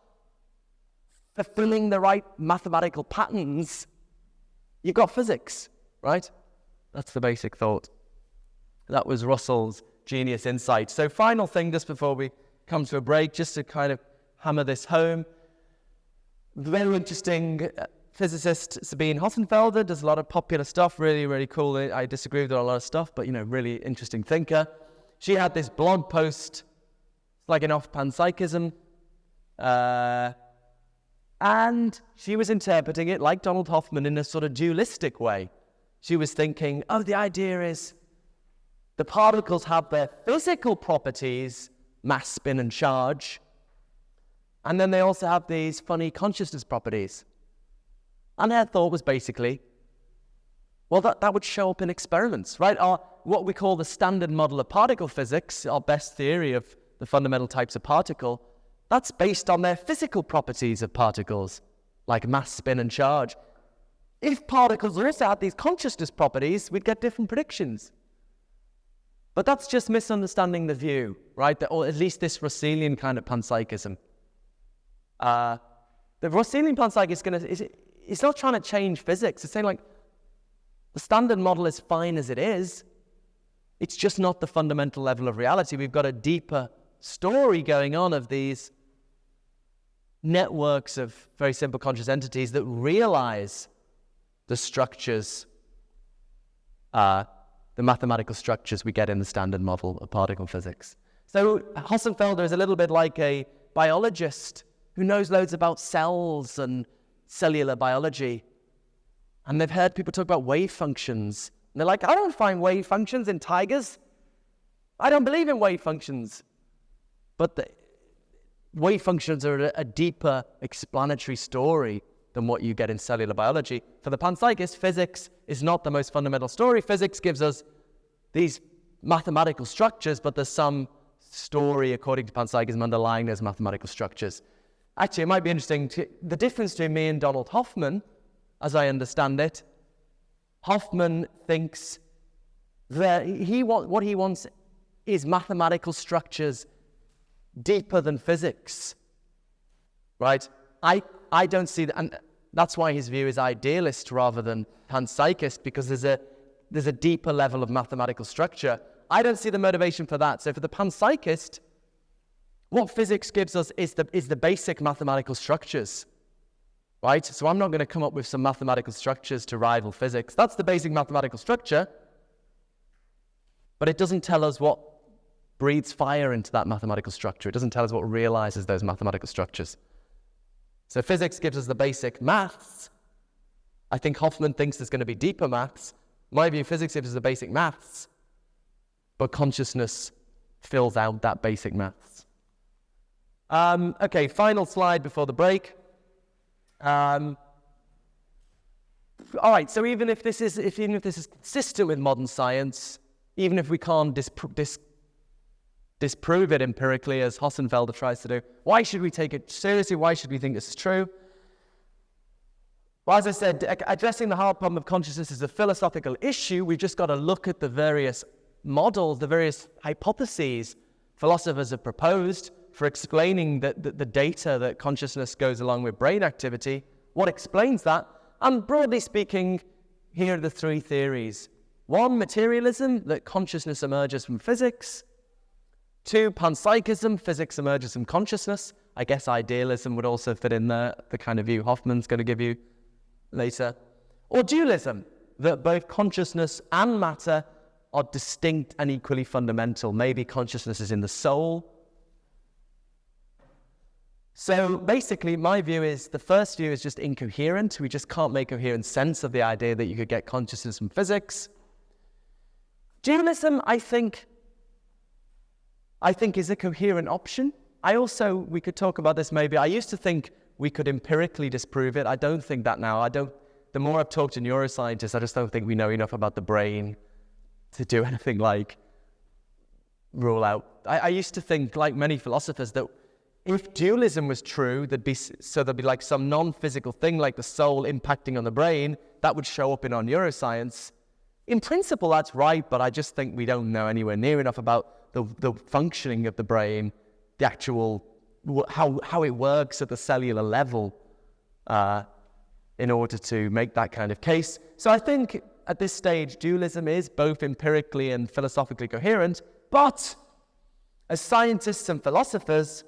fulfilling the right mathematical patterns, you've got physics, right? That's the basic thought. That was Russell's genius insight. So final thing, just before we come to a break, just to kind of hammer this home. Very interesting physicist Sabine Hossenfelder does a lot of popular stuff, really, really cool. I disagree with her on a lot of stuff, but, really interesting thinker. She had this blog post, slagging off panpsychism, and she was interpreting it like Donald Hoffman in a sort of dualistic way. She was thinking, the idea is the particles have their physical properties, mass, spin, and charge, and then they also have these funny consciousness properties. And her thought was basically, well, that would show up in experiments, right? What we call the standard model of particle physics, our best theory of the fundamental types of particle, that's based on their physical properties of particles, like mass, spin, and charge. If particles also had these consciousness properties, we'd get different predictions. But that's just misunderstanding the view, right? Or at least this Russellian kind of panpsychism. The Russellian panpsychism it's not trying to change physics. It's saying, like, the standard model is fine as it is. It's just not the fundamental level of reality. We've got a deeper story going on of these networks of very simple conscious entities that realize the structures, the mathematical structures we get in the standard model of particle physics. So Hossenfelder is a little bit like a biologist who knows loads about cells and cellular biology. And they've heard people talk about wave functions. And they're like, I don't find wave functions in tigers. I don't believe in wave functions. But the wave functions are a deeper explanatory story than what you get in cellular biology. For the panpsychist, physics is not the most fundamental story. Physics gives us these mathematical structures, but there's some story, according to panpsychism, underlying those mathematical structures. Actually, it might be interesting, the difference between me and Donald Hoffman, as I understand it, Hoffman thinks that what he wants is mathematical structures deeper than physics, right? I don't see that, and that's why his view is idealist rather than panpsychist, because there's a deeper level of mathematical structure. I don't see the motivation for that. So for the panpsychist, what physics gives us is the basic mathematical structures, right? So I'm not going to come up with some mathematical structures to rival physics. That's the basic mathematical structure, but it doesn't tell us what breathes fire into that mathematical structure. It doesn't tell us what realizes those mathematical structures. So physics gives us the basic maths. I think Hoffman thinks there's going to be deeper maths. My view, physics gives us the basic maths, but consciousness fills out that basic maths. Okay, final slide before the break. All right, so even if this is consistent with modern science, even if we can't disprove it empirically, as Hossenfelder tries to do, why should we take it seriously? Why should we think this is true? Well, as I said, addressing the hard problem of consciousness is a philosophical issue. We've just got to look at the various models, the various hypotheses philosophers have proposed for explaining the data that consciousness goes along with brain activity. What explains that? And broadly speaking, here are the three theories. 1, materialism, that consciousness emerges from physics. 2, panpsychism, physics emerges from consciousness. I guess idealism would also fit in there, the kind of view Hoffman's going to give you later. Or dualism, that both consciousness and matter are distinct and equally fundamental. Maybe consciousness is in the soul, So basically, my view is the first view is just incoherent. We just can't make coherent sense of the idea that you could get consciousness from physics. Dualism, I think is a coherent option. We could talk about this maybe. I used to think we could empirically disprove it. I don't think that now. The more I've talked to neuroscientists, I just don't think we know enough about the brain to do anything like rule out. I used to think, like many philosophers, that if dualism was true, there'd be like some non-physical thing like the soul impacting on the brain that would show up in our neuroscience. In principle, that's right, but I just think we don't know anywhere near enough about the functioning of the brain, the actual, how it works at the cellular level in order to make that kind of case. So I think at this stage, dualism is both empirically and philosophically coherent, but as scientists and philosophers,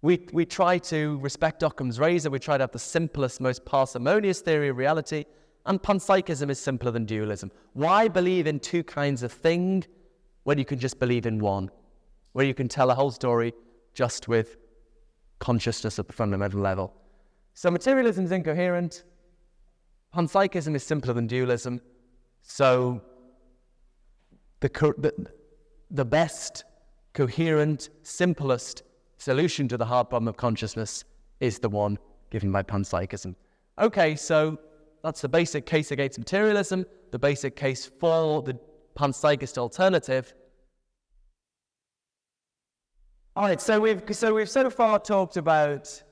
we try to respect Occam's razor. We try to have the simplest, most parsimonious theory of reality, and panpsychism is simpler than dualism. Why believe in two kinds of thing when you can just believe in one, where you can tell a whole story just with consciousness at the fundamental level? So materialism is incoherent. Panpsychism is simpler than dualism. So the best, coherent, simplest solution to the hard problem of consciousness is the one given by panpsychism. Okay, so that's the basic case against materialism, the basic case for the panpsychist alternative. All right, so we've so far talked about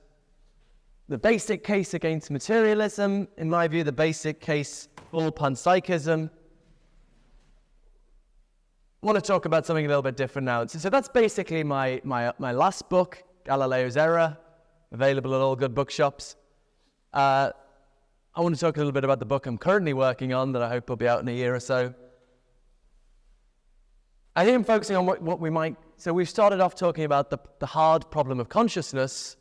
the basic case against materialism, in my view, the basic case for panpsychism. I want to talk about something a little bit different now. So that's basically my last book, Galileo's Error, available at all good bookshops. I want to talk a little bit about the book I'm currently working on that I hope will be out in a year or so. I think I'm focusing on what we might... So we've started off talking about the hard problem of consciousness.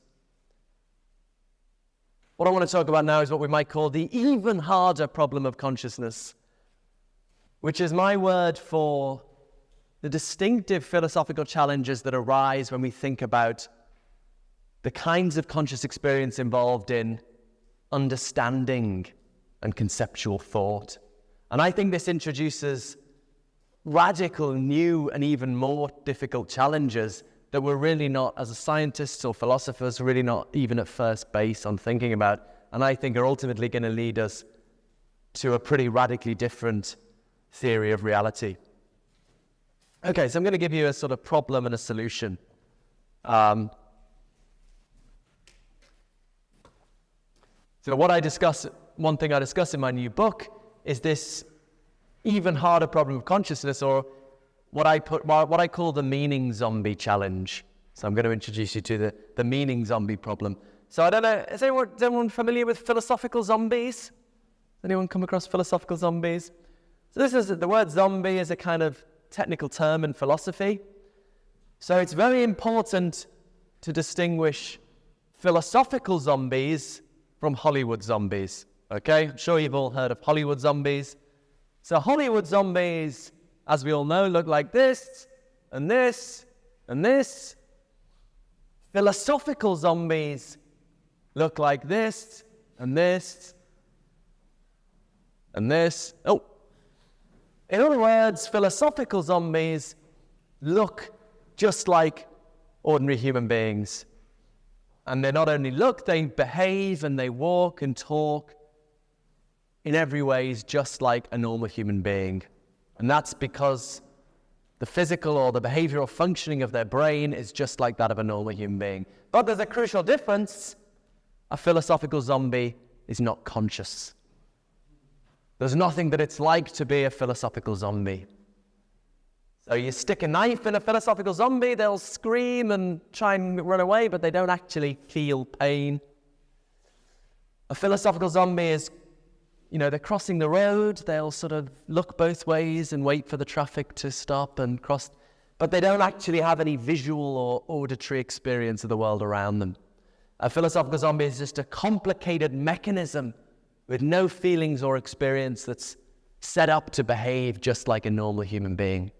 What I want to talk about now is what we might call the even harder problem of consciousness, which is my word for the distinctive philosophical challenges that arise when we think about the kinds of conscious experience involved in understanding and conceptual thought. And I think this introduces radical, new, and even more difficult challenges that we're really not, as scientists or philosophers, really not even at first base on thinking about, and I think are ultimately going to lead us to a pretty radically different theory of reality. Okay, so I'm going to give you a sort of problem and a solution. So one thing I discuss in my new book is this even harder problem of consciousness, or what I call the meaning zombie challenge. So I'm going to introduce you to the meaning zombie problem. So I don't know, is anyone familiar with philosophical zombies? Has anyone come across philosophical zombies? So the word zombie is a kind of technical term in philosophy. So it's very important to distinguish philosophical zombies from Hollywood zombies. Okay, I'm sure you've all heard of Hollywood zombies. So Hollywood zombies, as we all know, look like this, and this, and this. Philosophical zombies look like this, and this, and this. Oh. In other words, philosophical zombies look just like ordinary human beings. And they not only look, they behave and they walk and talk in every way just like a normal human being. And that's because the physical or the behavioral functioning of their brain is just like that of a normal human being. But there's a crucial difference. A philosophical zombie is not conscious. There's nothing that it's like to be a philosophical zombie. So you stick a knife in a philosophical zombie, they'll scream and try and run away, but they don't actually feel pain. A philosophical zombie is, they're crossing the road, they'll sort of look both ways and wait for the traffic to stop and cross, but they don't actually have any visual or auditory experience of the world around them. A philosophical zombie is just a complicated mechanism with no feelings or experience that's set up to behave just like a normal human being.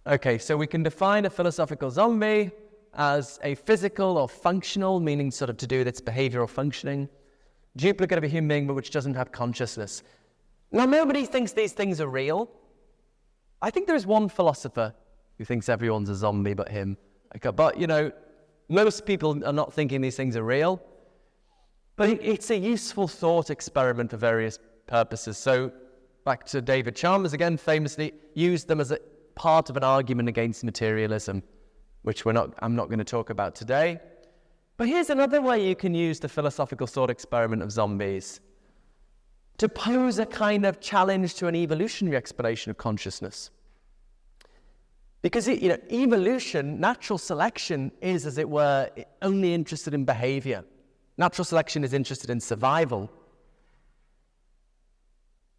Okay, so we can define a philosophical zombie as a physical or functional, meaning sort of to do with its behavioral functioning, duplicate of a human being but which doesn't have consciousness. Now, nobody thinks these things are real. I think there's one philosopher who thinks everyone's a zombie but him. Okay, but, most people are not thinking these things are real. But it's a useful thought experiment for various purposes. So back to David Chalmers again, famously used them as a part of an argument against materialism, which I'm not going to talk about today. But here's another way you can use the philosophical thought experiment of zombies: to pose a kind of challenge to an evolutionary explanation of consciousness. Because evolution, natural selection, is, as it were, only interested in behavior. Natural selection is interested in survival.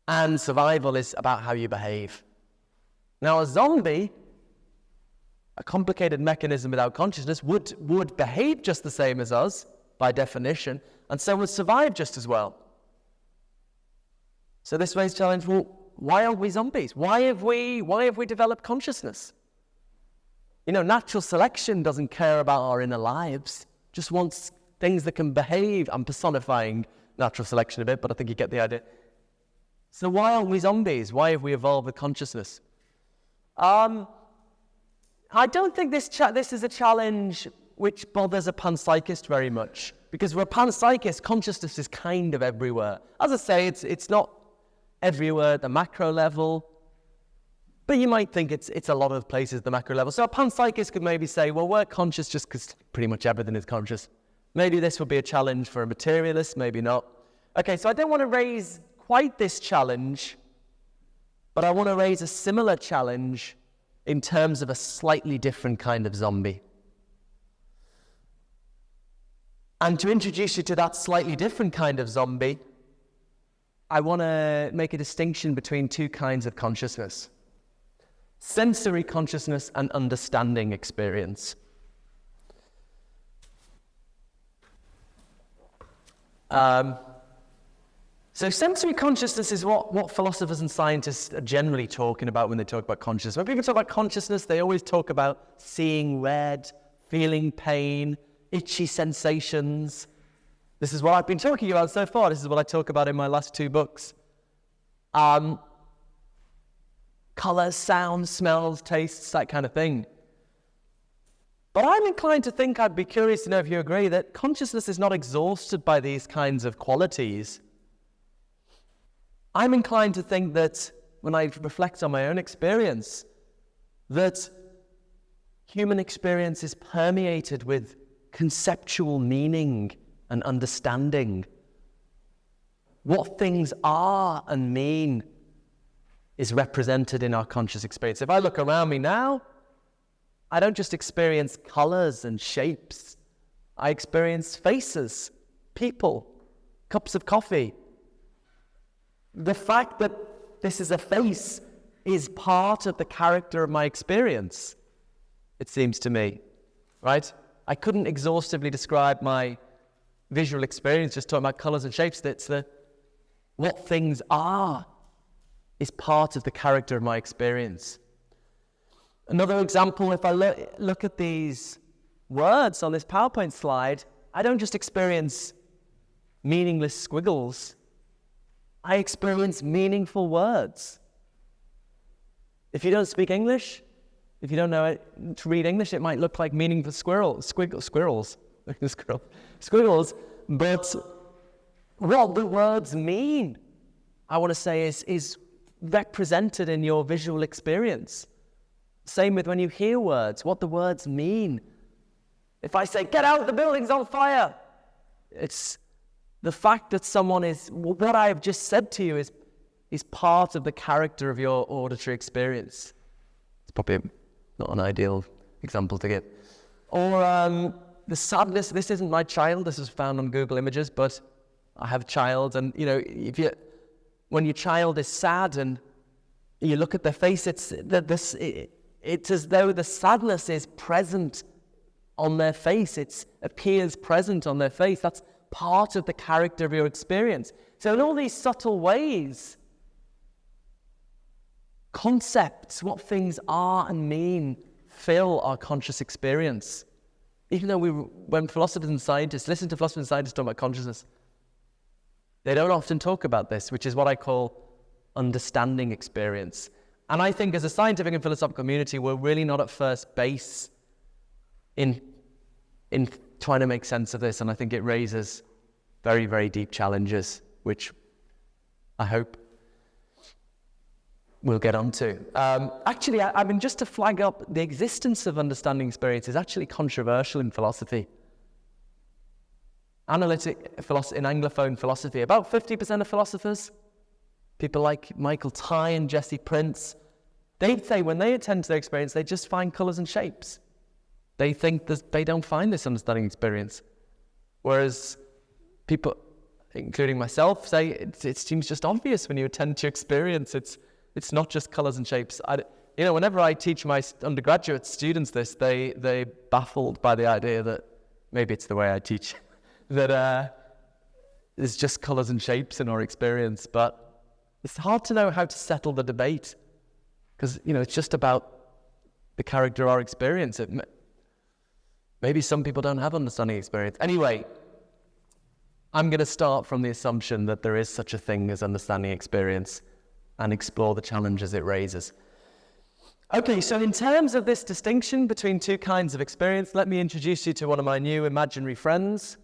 And survival is about how you behave. Now, a zombie, a complicated mechanism without consciousness, would behave just the same as us, by definition, and so would survive just as well. So this raises the challenge, well, why aren't we zombies? Why have we developed consciousness? Natural selection doesn't care about our inner lives, just wants things that can behave. I'm personifying natural selection a bit, but I think you get the idea. So why aren't we zombies? Why have we evolved with consciousness? I don't think this is a challenge which bothers a panpsychist very much, because for a panpsychist, consciousness is kind of everywhere. As I say, it's not everywhere at the macro level, but you might think it's a lot of places at the macro level. So a panpsychist could maybe say, well, we're conscious just because pretty much everything is conscious. Maybe this would be a challenge for a materialist, maybe not. Okay, so I don't want to raise quite this challenge, but I want to raise a similar challenge in terms of a slightly different kind of zombie. And to introduce you to that slightly different kind of zombie, I want to make a distinction between two kinds of consciousness: sensory consciousness and understanding experience. So sensory consciousness is what philosophers and scientists are generally talking about when they talk about consciousness. When people talk about consciousness, they always talk about seeing red, feeling pain, itchy sensations. This is what I've been talking about so far. This is what I talk about in my last two books. Colors, sounds, smells, tastes, that kind of thing. But I'm inclined to think, I'd be curious to know if you agree, that consciousness is not exhausted by these kinds of qualities. I'm inclined to think that, when I reflect on my own experience, that human experience is permeated with conceptual meaning and understanding. What things are and mean is represented in our conscious experience. If I look around me now, I don't just experience colors and shapes. I experience faces, people, cups of coffee. The fact that this is a face is part of the character of my experience, it seems to me, right? I couldn't exhaustively describe my visual experience just talking about colors and shapes. What things are is part of the character of my experience. Another example, if I look at these words on this PowerPoint slide, I don't just experience meaningless squiggles. I experience meaningful words. If you don't speak English, if you don't know to read English, it might look like meaningful squiggles. But what the words mean, I want to say, is represented in your visual experience. Same with when you hear words, what the words mean. If I say, "Get out, the building's on fire," it's the fact that someone what I have just said to you is part of the character of your auditory experience. It's probably not an ideal example to give. Or the sadness. This isn't my child. This is found on Google Images, but I have a child, and when your child is sad and you look at their face, it's as though the sadness is present on their face. It appears present on their face. That's part of the character of your experience. So in all these subtle ways, concepts, what things are and mean, fill our conscious experience. even though when philosophers and scientists listen to philosophers and scientists talk about consciousness, they don't often talk about this, which is what I call understanding experience. And I think as a scientific and philosophical community, we're really not at first base in trying to make sense of this. And I think it raises very, very deep challenges, which I hope we'll get onto. Actually, I mean, just to flag up, the existence of understanding experience is actually controversial in philosophy. Analytic philosophy, in Anglophone philosophy, about 50% of philosophers, people like Michael Tye and Jesse Prince, they say when they attend to their experience, they just find colours and shapes. They think they don't find this understanding experience. Whereas people, including myself, say it seems just obvious when you attend to your experience. It's not just colours and shapes. Whenever I teach my undergraduate students this, they're baffled by the idea that maybe it's the way I teach, that there's just colours and shapes in our experience. But it's hard to know how to settle the debate because, it's just about the character of our experience. Maybe some people don't have understanding experience. Anyway, I'm going to start from the assumption that there is such a thing as understanding experience and explore the challenges it raises. Okay, so in terms of this distinction between two kinds of experience, let me introduce you to one of my new imaginary friends,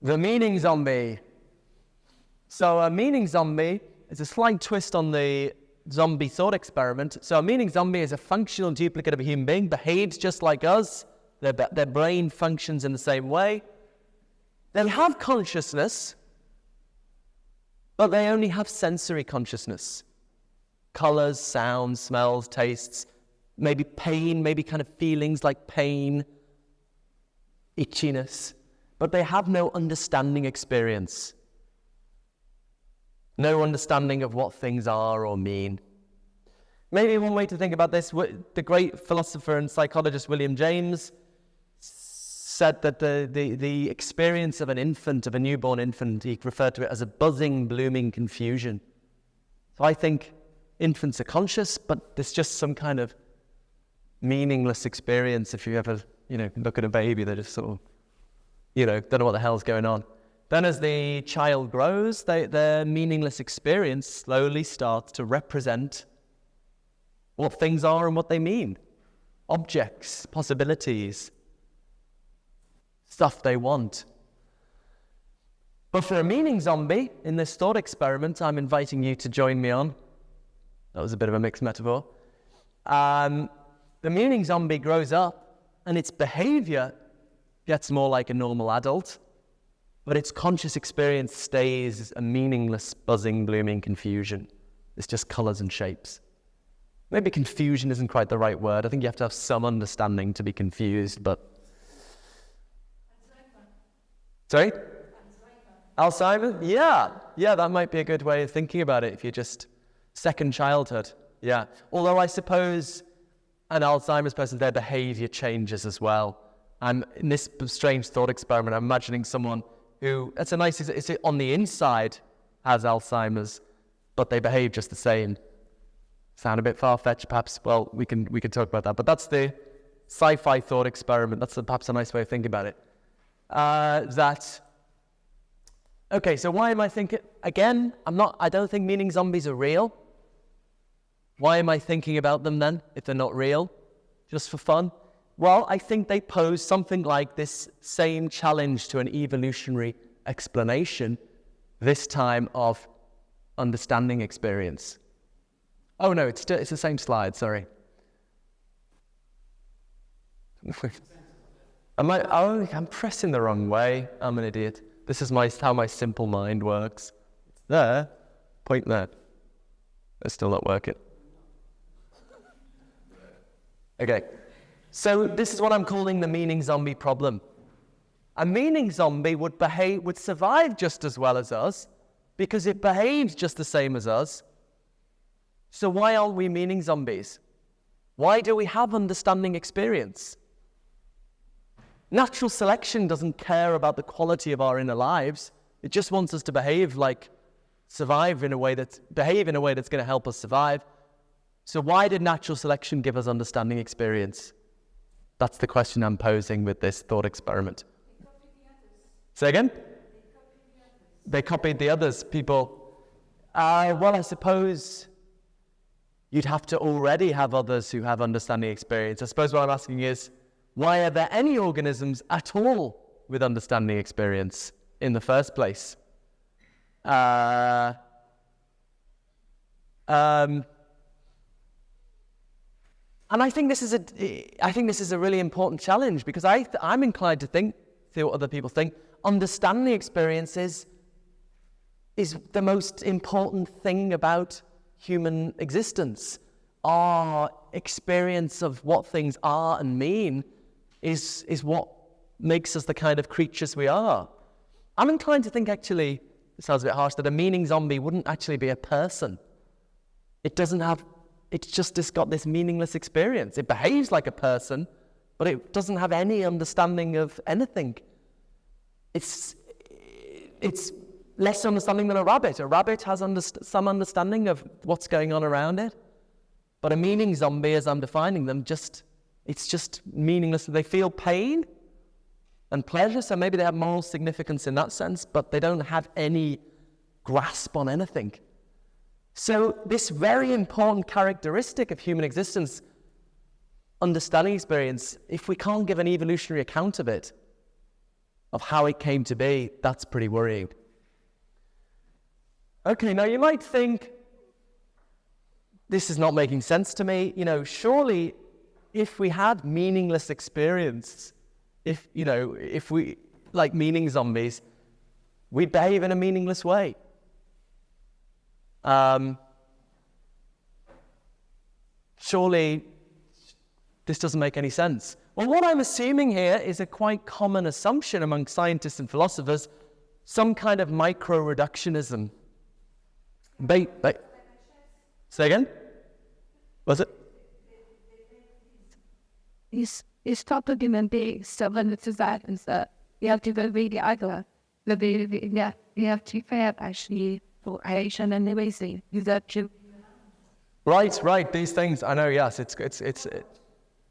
the meaning zombie. So a meaning zombie is a slight twist on the zombie thought experiment. So a meaning zombie is a functional duplicate of a human being, behaves just like us, their brain functions in the same way. They have consciousness, but they only have sensory consciousness. Colors, sounds, smells, tastes, maybe pain, maybe kind of feelings like pain, itchiness, but they have no understanding experience. No understanding of what things are or mean. Maybe one way to think about this, the great philosopher and psychologist William James said that the experience of an infant, of a newborn infant, he referred to it as a buzzing, blooming confusion. So I think infants are conscious, but there's just some kind of meaningless experience. If you ever, look at a baby, they're just sort of, don't know what the hell's going on. Then as the child grows, their meaningless experience slowly starts to represent what things are and what they mean. Objects, possibilities, stuff they want. But for a meaning zombie, in this thought experiment I'm inviting you to join me on, that was a bit of a mixed metaphor, the meaning zombie grows up and its behavior gets more like a normal adult, but its conscious experience stays a meaningless, buzzing, blooming confusion. It's just colors and shapes. Maybe confusion isn't quite the right word. I think you have to have some understanding to be confused, but... Sorry? Alzheimer's? Yeah, that might be a good way of thinking about it if you're just second childhood. Yeah. Although I suppose an Alzheimer's person, their behavior changes as well. In this strange thought experiment, I'm imagining someone who, that's a nice, is it on the inside has Alzheimer's, but they behave just the same. Sound a bit far-fetched, perhaps? Well, we can talk about that. But that's the sci-fi thought experiment. That's perhaps a nice way of thinking about it. Okay, so why am I thinking, again, I don't think meaning zombies are real. Why am I thinking about them then, if they're not real? Just for fun? Well, I think they pose something like this same challenge to an evolutionary explanation, this time of understanding experience. Oh no, it's the same slide, sorry. I'm pressing the wrong way. I'm an idiot. This is how my simple mind works. It's there, point there. It's still not working. Okay. So this is what I'm calling the meaning zombie problem. A meaning zombie would survive just as well as us because it behaves just the same as us. So why aren't we meaning zombies? Why do we have understanding experience? Natural selection doesn't care about the quality of our inner lives. It just wants us to behave in a way that's going to help us survive. So why did natural selection give us understanding experience? That's the question I'm posing with this thought experiment. Say again? They copied the others, people. Well, I suppose you'd have to already have others who have understanding experience. I suppose what I'm asking is, why are there any organisms at all with understanding experience in the first place? And I think this is a really important challenge, because I'm inclined to see what other people think. Understanding experiences is the most important thing about human existence. Our experience of what things are and mean is what makes us the kind of creatures we are. I'm inclined to think, actually, it sounds a bit harsh, that a meaning zombie wouldn't actually be a person. It's got this meaningless experience. It behaves like a person, but it doesn't have any understanding of anything. It's less understanding than a rabbit. A rabbit has some understanding of what's going on around it, but a meaning zombie, as I'm defining them, it's just meaningless. They feel pain and pleasure, so maybe they have moral significance in that sense, but they don't have any grasp on anything. So this very important characteristic of human existence, understanding experience, if we can't give an evolutionary account of it, of how it came to be, that's pretty worrying. Okay, now you might think, this is not making sense to me. Surely if we had meaningless experience, if we, like meaning zombies, we'd behave in a meaningless way. Surely this doesn't make any sense. Well, what I'm assuming here is a quite common assumption among scientists and philosophers, some kind of micro-reductionism. Say again? Was it? It's not a human being, so when it's that, you have to go really either. You have to fair actually for Asian and everything. You have to. Right. These things, I know. Yes, it's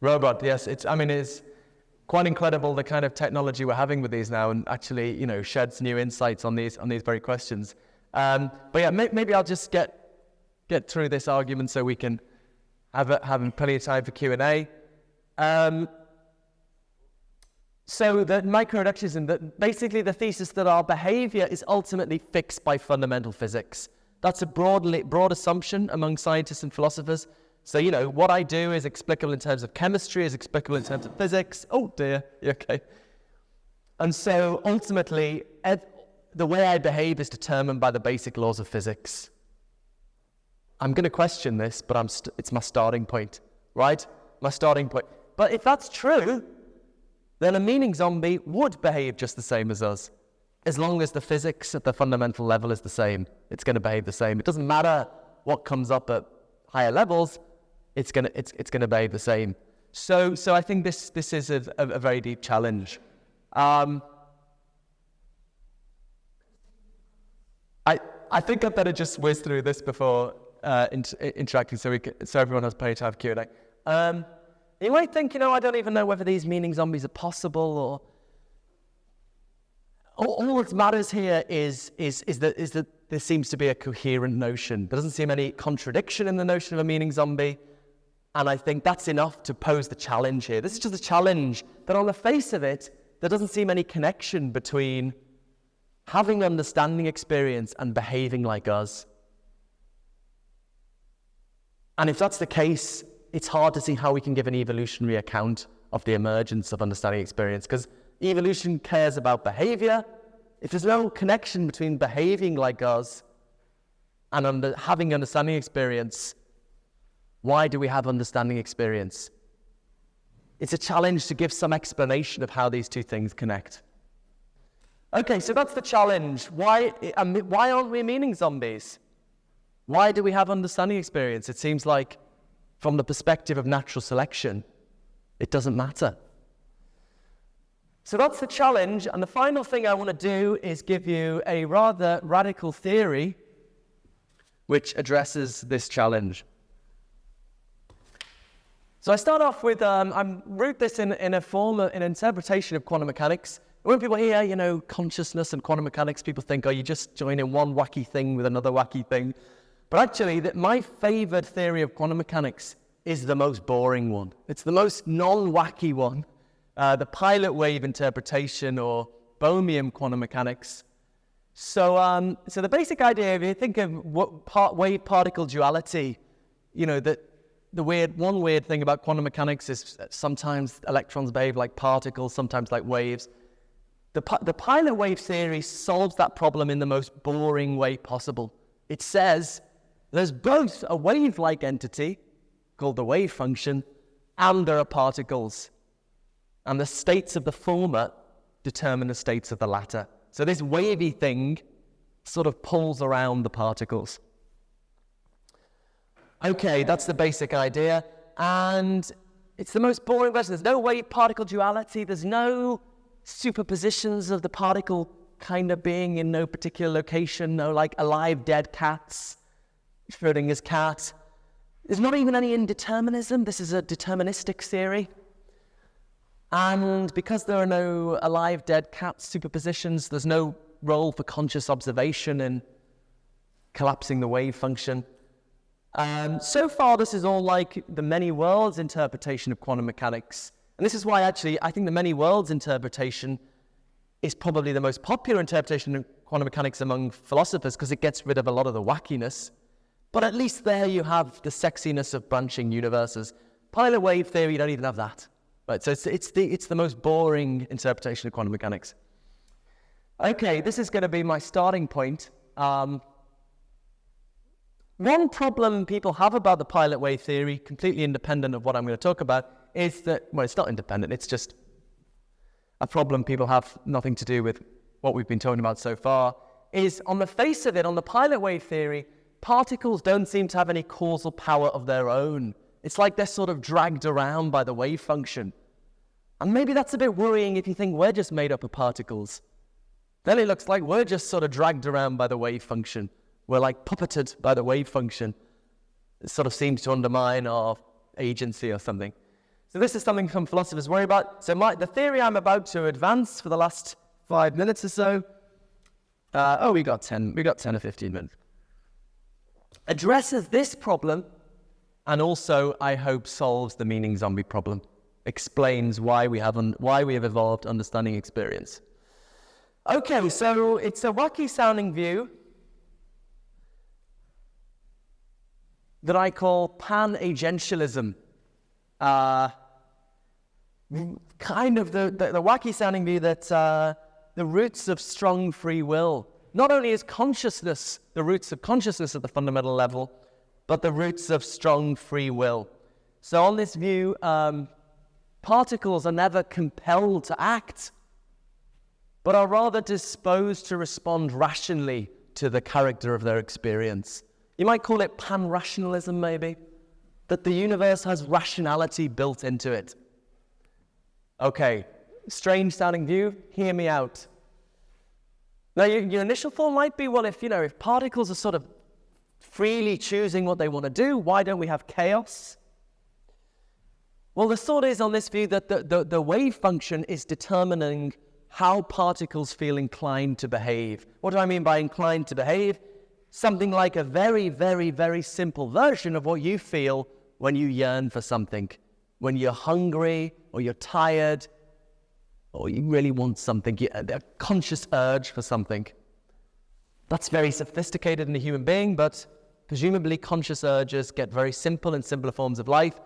robot. Yes, it's quite incredible the kind of technology we're having with these now, and actually, sheds new insights on these very questions. But yeah, maybe I'll just get through this argument so we can have plenty of time for Q&A. So the micro-reductionism, that basically the thesis that our behavior is ultimately fixed by fundamental physics. That's a broad assumption among scientists and philosophers. So, what I do is explicable in terms of chemistry, is explicable in terms of physics. Oh dear, you okay? And so ultimately, the way I behave is determined by the basic laws of physics. I'm going to question this, but it's my starting point, right? My starting point. But if that's true, then a meaning zombie would behave just the same as us. As long as the physics at the fundamental level is the same, it's going to behave the same. It doesn't matter what comes up at higher levels, it's going to behave the same. So I think this is a very deep challenge. I think I'd better just whiz through this before interacting, so everyone has plenty of time for Q&A. You might think, I don't even know whether these meaning zombies are possible, or all that matters here is that there seems to be a coherent notion. There doesn't seem any contradiction in the notion of a meaning zombie, and I think that's enough to pose the challenge here. This is just a challenge that on the face of it, there doesn't seem any connection between having understanding experience and behaving like us. And if that's the case, it's hard to see how we can give an evolutionary account of the emergence of understanding experience, because evolution cares about behavior. If there's no connection between behaving like us and having understanding experience, why do we have understanding experience? It's a challenge to give some explanation of how these two things connect. Okay, so that's the challenge. Why aren't we meaning zombies? Why do we have understanding experience? It seems like, from the perspective of natural selection, it doesn't matter. So that's the challenge, and the final thing I want to do is give you a rather radical theory which addresses this challenge. So I start off with, I root this in an interpretation of quantum mechanics. When people hear, consciousness and quantum mechanics, people think, oh, you just join in one wacky thing with another wacky thing. But actually, my favored theory of quantum mechanics is the most boring one. It's the most non-wacky one. The pilot wave interpretation, or Bohmian quantum mechanics. So the basic idea, if you think of wave particle duality, that one weird thing about quantum mechanics is sometimes electrons behave like particles, sometimes like waves. The pilot wave theory solves that problem in the most boring way possible. It says there's both a wave-like entity, called the wave function, and there are particles. And the states of the former determine the states of the latter. So this wavy thing sort of pulls around the particles. Okay, that's the basic idea. And it's the most boring version. There's no wave-particle duality. There's no superpositions of the particle kind of being in no particular location. No, like alive, dead cats, Schrodinger's cat. There's not even any indeterminism. This is a deterministic theory. And because there are no alive, dead cat superpositions, there's no role for conscious observation in collapsing the wave function. So far, this is all like the many worlds interpretation of quantum mechanics. And this is why, actually, I think the many worlds interpretation is probably the most popular interpretation of quantum mechanics among philosophers, because it gets rid of a lot of the wackiness. But at least there you have the sexiness of branching universes. Pilot wave theory, you don't even have that. Right, so it's the most boring interpretation of quantum mechanics. Okay, this is going to be my starting point. One problem people have about the pilot wave theory, completely independent of what I'm going to talk about, is that, well, it's not independent, it's just a problem people have nothing to do with what we've been talking about so far, is on the face of it, on the pilot wave theory, particles don't seem to have any causal power of their own. It's like they're sort of dragged around by the wave function. And maybe that's a bit worrying if you think we're just made up of particles. Then it looks like we're just sort of dragged around by the wave function. We're like puppeted by the wave function. It sort of seems to undermine our agency or something. So this is something some philosophers worry about. So the theory I'm about to advance for the last 5 minutes or so, we got 10 or 15 minutes, addresses this problem, and also, I hope, solves the meaning zombie problem. Explains why we have evolved understanding experience. Okay, so it's a wacky sounding view that I call pan-agentialism. Kind of the wacky sounding view that the roots of strong free will. Not only is consciousness, the roots of consciousness at the fundamental level, but the roots of strong free will. So on this view, particles are never compelled to act, but are rather disposed to respond rationally to the character of their experience. You might call it pan-rationalism, maybe, that the universe has rationality built into it. Okay, strange sounding view, hear me out. Now, your initial thought might be, well, if particles are sort of freely choosing what they want to do, why don't we have chaos? Well, the thought is on this view that the wave function is determining how particles feel inclined to behave. What do I mean by inclined to behave? Something like a very, very, very simple version of what you feel when you yearn for something. When you're hungry, or you're tired, or you really want something, a conscious urge for something. That's very sophisticated in a human being, but presumably conscious urges get very simple in simpler forms of life.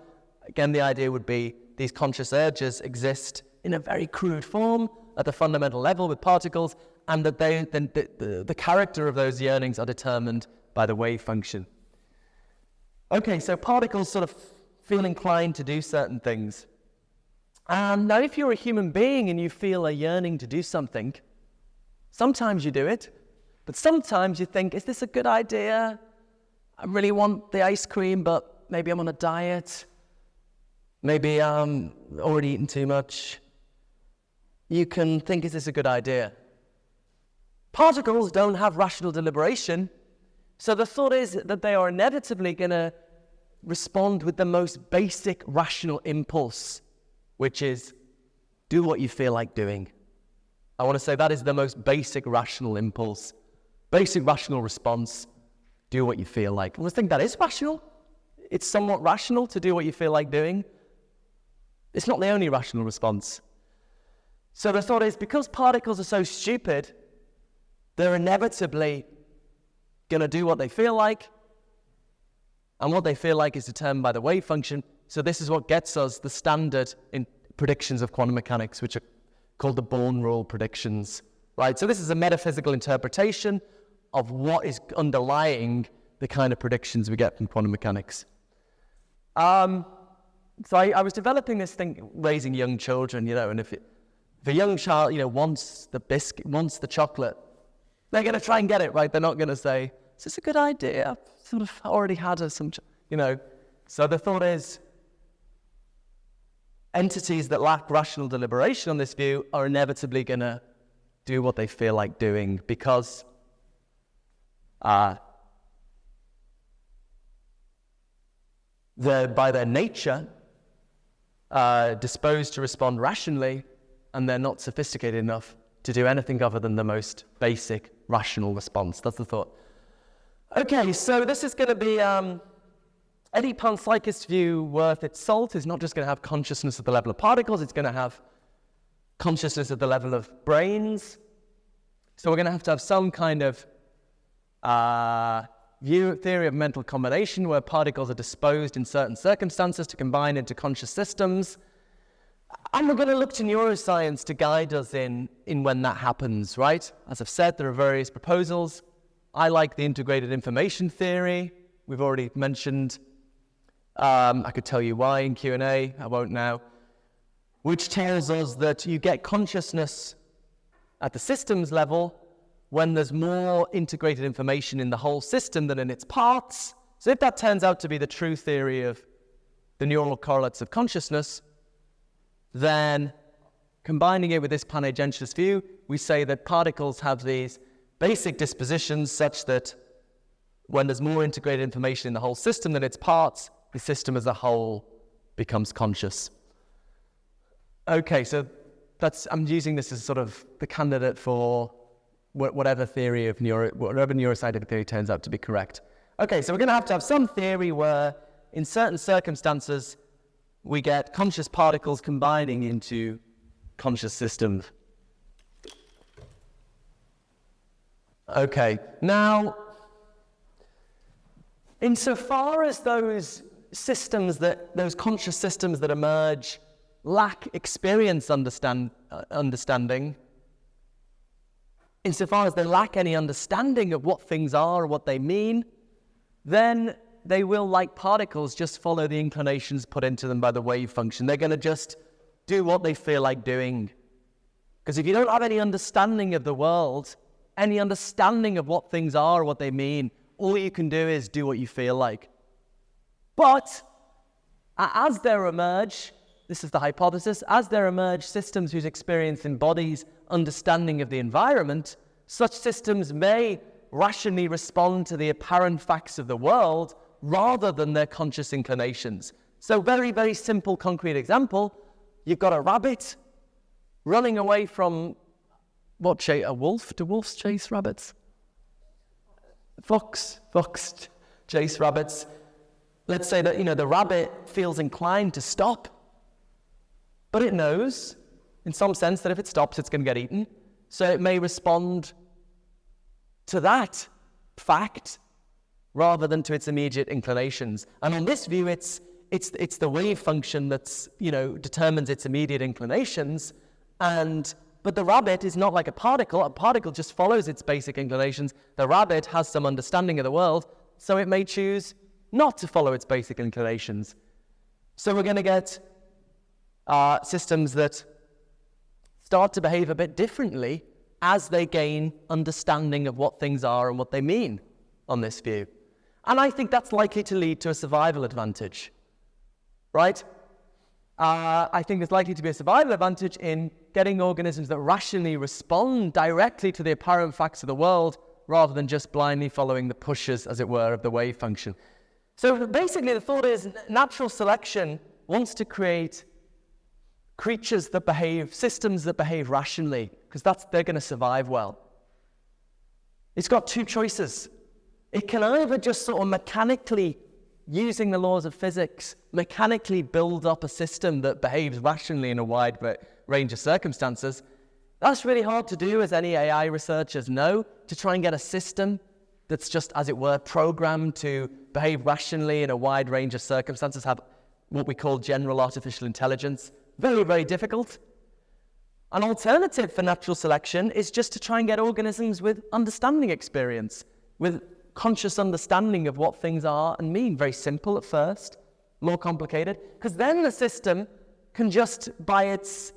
Again, the idea would be these conscious urges exist in a very crude form at the fundamental level with particles, and that the character of those yearnings are determined by the wave function. Okay, so particles sort of feel inclined to do certain things. And now if you're a human being and you feel a yearning to do something, sometimes you do it, but sometimes you think, is this a good idea? I really want the ice cream, but maybe I'm on a diet. Maybe I'm already eaten too much. You can think, is this a good idea? Particles don't have rational deliberation, so the thought is that they are inevitably going to respond with the most basic rational impulse, which is do what you feel like doing. I want to say that is the most basic rational impulse, basic rational response, do what you feel like. I think that is rational. It's somewhat rational to do what you feel like doing. It's not the only rational response. So the thought is, because particles are so stupid, they're inevitably going to do what they feel like, and what they feel like is determined by the wave function. So this is what gets us the standard in predictions of quantum mechanics, which are called the Born rule predictions, right? So this is a metaphysical interpretation of what is underlying the kind of predictions we get from quantum mechanics. So I was developing this thing, raising young children, and if a young child, wants the biscuit, wants the chocolate, they're going to try and get it, right? They're not going to say, is this a good idea? I've sort of already had some, So the thought is, entities that lack rational deliberation on this view are inevitably going to do what they feel like doing because they're, by their nature, disposed to respond rationally, and they're not sophisticated enough to do anything other than the most basic rational response. That's the thought. Okay, so this is going to be any panpsychist view worth its salt is not just going to have consciousness at the level of particles, it's going to have consciousness at the level of brains. So we're going to have some kind of theory of mental combination where particles are disposed in certain circumstances to combine into conscious systems. And we're going to look to neuroscience to guide us in when that happens, right? As I've said, there are various proposals. I like the integrated information theory. We've already mentioned. I could tell you why in Q&A. I won't now. Which tells us that you get consciousness at the systems level when there's more integrated information in the whole system than in its parts. So if that turns out to be the true theory of the neural correlates of consciousness, then combining it with this panagentialist view, we say that particles have these basic dispositions such that when there's more integrated information in the whole system than its parts, the system as a whole becomes conscious. Okay, so I'm using this as sort of the candidate for whatever theory of whatever neuroscientific theory turns out to be correct. Okay, so we're going to have some theory where in certain circumstances we get conscious particles combining into conscious systems. Okay, now, insofar as those conscious systems that emerge lack experience understanding, insofar as they lack any understanding of what things are, what they mean, then they will, like particles, just follow the inclinations put into them by the wave function. They're going to just do what they feel like doing. Because if you don't have any understanding of the world, any understanding of what things are, what they mean, all you can do is do what you feel like. But as there emerge, this is the hypothesis, as there emerge systems whose experience embodies understanding of the environment, such systems may rationally respond to the apparent facts of the world rather than their conscious inclinations. So very, very simple, concrete example. You've got a rabbit running away from, a wolf? Do wolves chase rabbits? Fox chase rabbits. Let's say that, the rabbit feels inclined to stop, but it knows, in some sense, that if it stops, it's going to get eaten. So it may respond to that fact rather than to its immediate inclinations. And on this view, it's the wave function that's, determines its immediate inclinations. But the rabbit is not like a particle. A particle just follows its basic inclinations. The rabbit has some understanding of the world, so it may choose not to follow its basic inclinations. So we're going to get systems that start to behave a bit differently as they gain understanding of what things are and what they mean on this view. And I think that's likely to lead to a survival advantage, right? I think there's likely to be a survival advantage in getting organisms that rationally respond directly to the apparent facts of the world rather than just blindly following the pushes, as it were, of the wave function. So basically the thought is natural selection wants to create creatures that behave, systems that behave rationally, because they're going to survive well. It's got two choices. It can either just sort of mechanically, using the laws of physics, mechanically build up a system that behaves rationally in a wide range of circumstances. That's really hard to do, as any AI researchers know, to try and get a system that's just, as it were, programmed to behave rationally in a wide range of circumstances, have what we call general artificial intelligence. Very, very difficult. An alternative for natural selection is just to try and get organisms with understanding experience, with conscious understanding of what things are and mean. Very simple at first, more complicated, because then the system can just, by its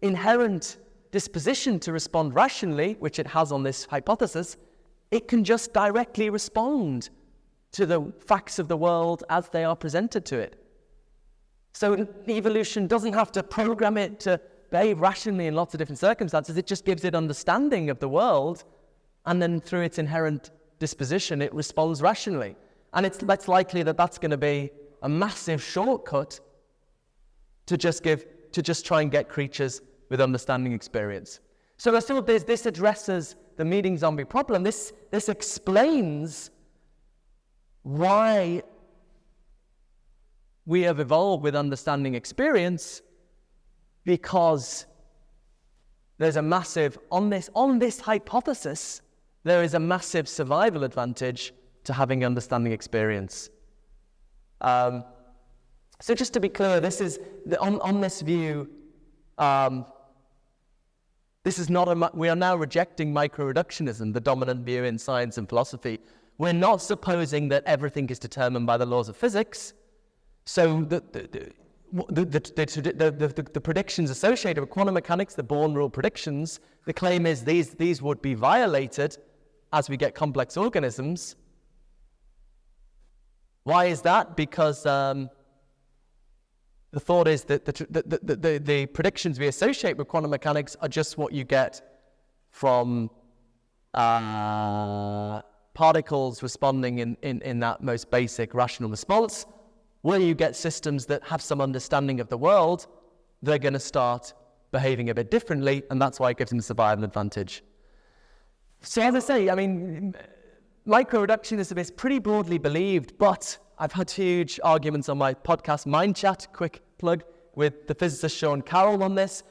inherent disposition to respond rationally, which it has on this hypothesis, it can just directly respond to the facts of the world as they are presented to it. So evolution doesn't have to program it to behave rationally in lots of different circumstances. It just gives it understanding of the world, and then through its inherent disposition, it responds rationally. And it's likely that that's going to be a massive shortcut to just try and get creatures with understanding experience. So I thought this addresses the meeting zombie problem. This explains why we have evolved with understanding experience, because there's a massive, on this hypothesis, there is a massive survival advantage to having understanding experience. So just to be clear, this is, on this view, this is not we are now rejecting micro-reductionism, the dominant view in science and philosophy. We're not supposing that everything is determined by the laws of physics. So the predictions associated with quantum mechanics, the Born rule predictions, the claim is these would be violated as we get complex organisms. Why is that? Because the thought is that the predictions we associate with quantum mechanics are just what you get from particles responding in that most basic rational response. Where you get systems that have some understanding of the world, they're going to start behaving a bit differently, and that's why it gives them a survival advantage. So as I say, I mean, micro-reductionism is pretty broadly believed, but I've had huge arguments on my podcast, Mind Chat, quick plug, with the physicist Sean Carroll on this.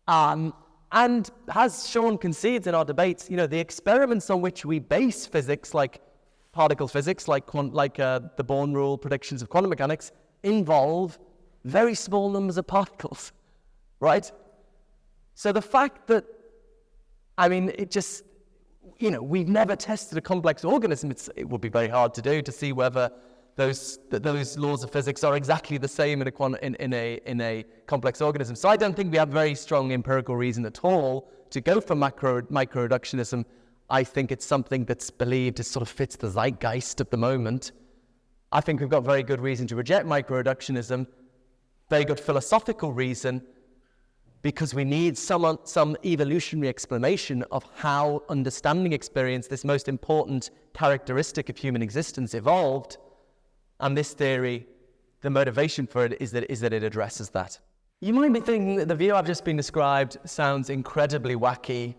And as Sean concedes in our debates, the experiments on which we base physics, like particle physics, like the Born rule predictions of quantum mechanics, involve very small numbers of particles, right? So the fact that, we've never tested a complex organism. It would be very hard to do, to see whether those laws of physics are exactly the same in a complex organism. So I don't think we have very strong empirical reason at all to go for micro-reductionism. I think it's something that's believed, it sort of fits the zeitgeist of the moment. I think we've got very good reason to reject micro-reductionism, very good philosophical reason, because we need some evolutionary explanation of how understanding experience, this most important characteristic of human existence, evolved. And this theory, the motivation for it is that it addresses that. You might be thinking that the view I've just been described sounds incredibly wacky,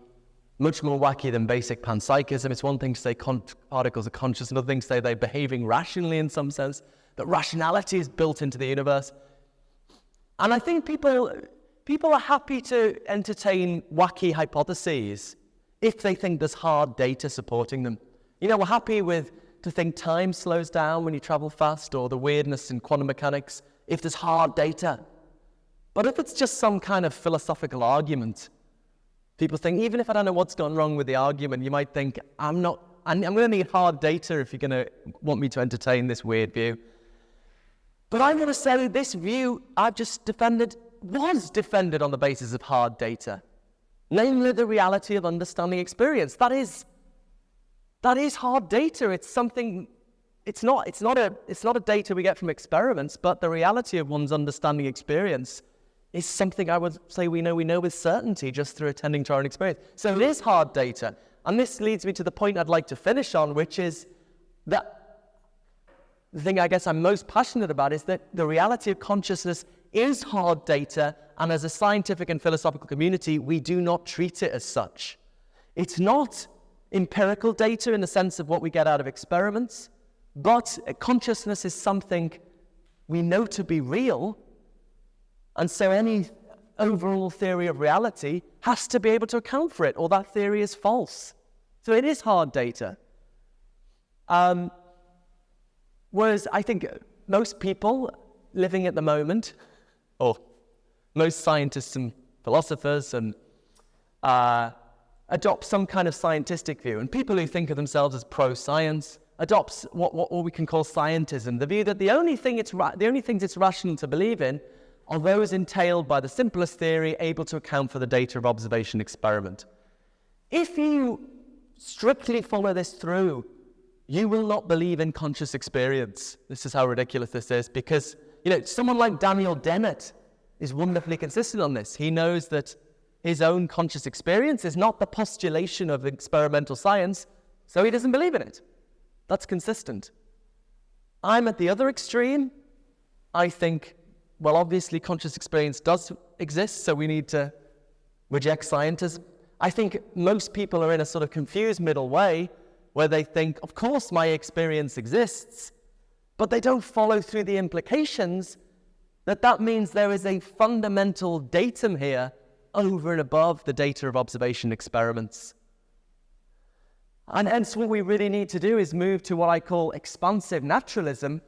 much more wacky than basic panpsychism. It's one thing to say particles are conscious, another thing to say they're behaving rationally in some sense, that rationality is built into the universe. And I think people are happy to entertain wacky hypotheses if they think there's hard data supporting them. We're happy to think time slows down when you travel fast, or the weirdness in quantum mechanics, if there's hard data. But if it's just some kind of philosophical argument, people think, even if I don't know what's gone wrong with the argument, you might think, I'm going to need hard data if you're going to want me to entertain this weird view. But I'm going to say this view I've just defended was defended on the basis of hard data, namely the reality of understanding experience. That is hard data. It's something. It's not a data we get from experiments, but the reality of one's understanding experience is something I would say we know with certainty just through attending to our own experience. So it is hard data. And this leads me to the point I'd like to finish on, which is that the thing I guess I'm most passionate about is that the reality of consciousness is hard data, and as a scientific and philosophical community, we do not treat it as such. It's not empirical data in the sense of what we get out of experiments, but consciousness is something we know to be real, and so any overall theory of reality has to be able to account for it, or that theory is false. So it is hard data. Whereas I think most people living at the moment, or most scientists and philosophers, and adopt some kind of scientific view. And people who think of themselves as pro-science adopts what we can call scientism, the view that the only things it's rational to believe in are those entailed by the simplest theory able to account for the data of observation experiment. If you strictly follow this through, you will not believe in conscious experience. This is how ridiculous this is, because someone like Daniel Dennett is wonderfully consistent on this. He knows that his own conscious experience is not the postulation of experimental science, so he doesn't believe in it. That's consistent. I'm at the other extreme. I think, well, obviously conscious experience does exist, so we need to reject scientism. I think most people are in a sort of confused middle way where they think, of course my experience exists, but they don't follow through the implications that means there is a fundamental datum here over and above the data of observation experiments. And hence what we really need to do is move to what I call expansive naturalism,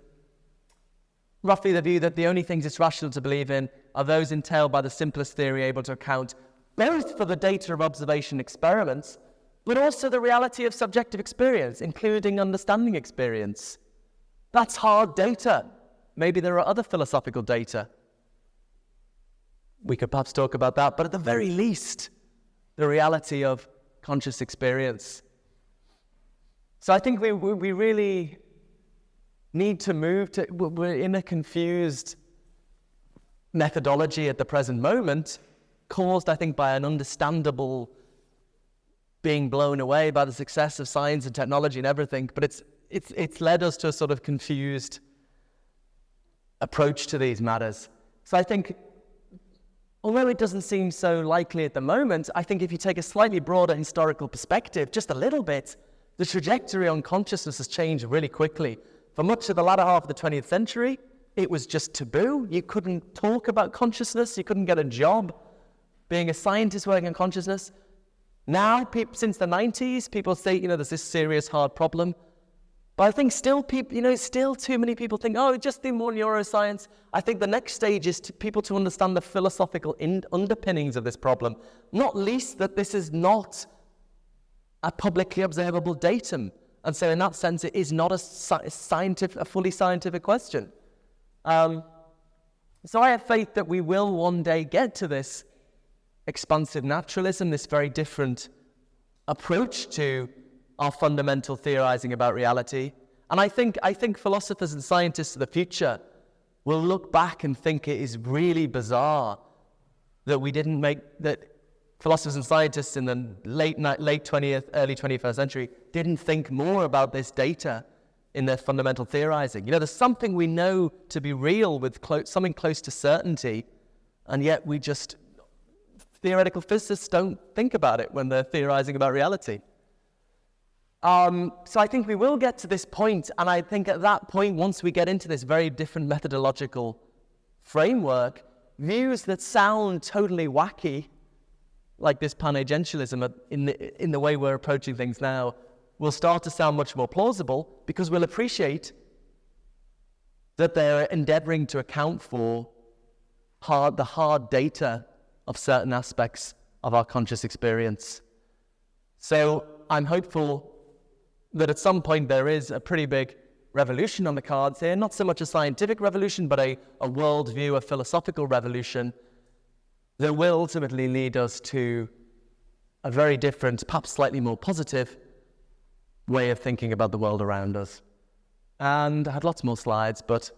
roughly the view that the only things it's rational to believe in are those entailed by the simplest theory able to account both for the data of observation experiments, but also the reality of subjective experience, including understanding experience. That's hard data. Maybe there are other philosophical data. We could perhaps talk about that, but at the very least, the reality of conscious experience. So I think we really need to move to, we're in a confused methodology at the present moment, caused, I think, by an understandable being blown away by the success of science and technology and everything, but it's led us to a sort of confused approach to these matters. So I think, although it doesn't seem so likely at the moment, I think if you take a slightly broader historical perspective, just a little bit, the trajectory on consciousness has changed really quickly. For much of the latter half of the 20th century, it was just taboo. You couldn't talk about consciousness. You couldn't get a job being a scientist working on consciousness. Now, since the 90s, people say, there's this serious, hard problem. But I think still still too many people think, just do more neuroscience. I think the next stage is people to understand the philosophical underpinnings of this problem. Not least that this is not a publicly observable datum. And so in that sense, it is not a fully scientific question. So I have faith that we will one day get to this expansive naturalism, this very different approach to our fundamental theorizing about reality. And I think philosophers and scientists of the future will look back and think it is really bizarre that philosophers and scientists in the late 20th, early 21st century didn't think more about this data in their fundamental theorizing. There's something we know to be real with something close to certainty, and yet theoretical physicists don't think about it when they're theorizing about reality. So I think we will get to this point, and I think at that point, once we get into this very different methodological framework, views that sound totally wacky, like this panagentialism in the way we're approaching things now, will start to sound much more plausible, because we'll appreciate that they're endeavoring to account for the hard data of certain aspects of our conscious experience. So I'm hopeful that at some point there is a pretty big revolution on the cards here, not so much a scientific revolution, but a worldview, a philosophical revolution that will ultimately lead us to a very different, perhaps slightly more positive way of thinking about the world around us. And I had lots more slides, but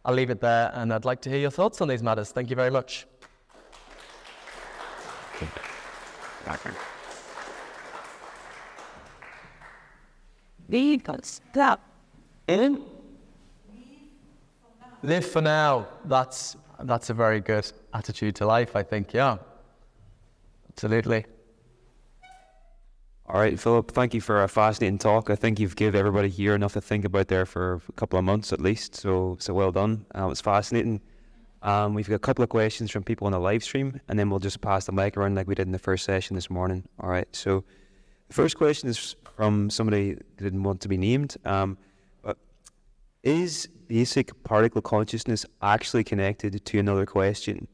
I'll leave it there, and I'd like to hear your thoughts on these matters. Thank you very much. Stop. Live for now. That's a very good attitude to life, I think. Yeah, absolutely. All right, Philip, thank you for a fascinating talk. I think you've given everybody here enough to think about there for a couple of months at least, so well done. It was fascinating. We've got a couple of questions from people on the live stream, and then we'll just pass the mic around like we did in the first session this morning. All right, so the first question is from somebody who didn't want to be named. But is basic particle consciousness actually connected to another question?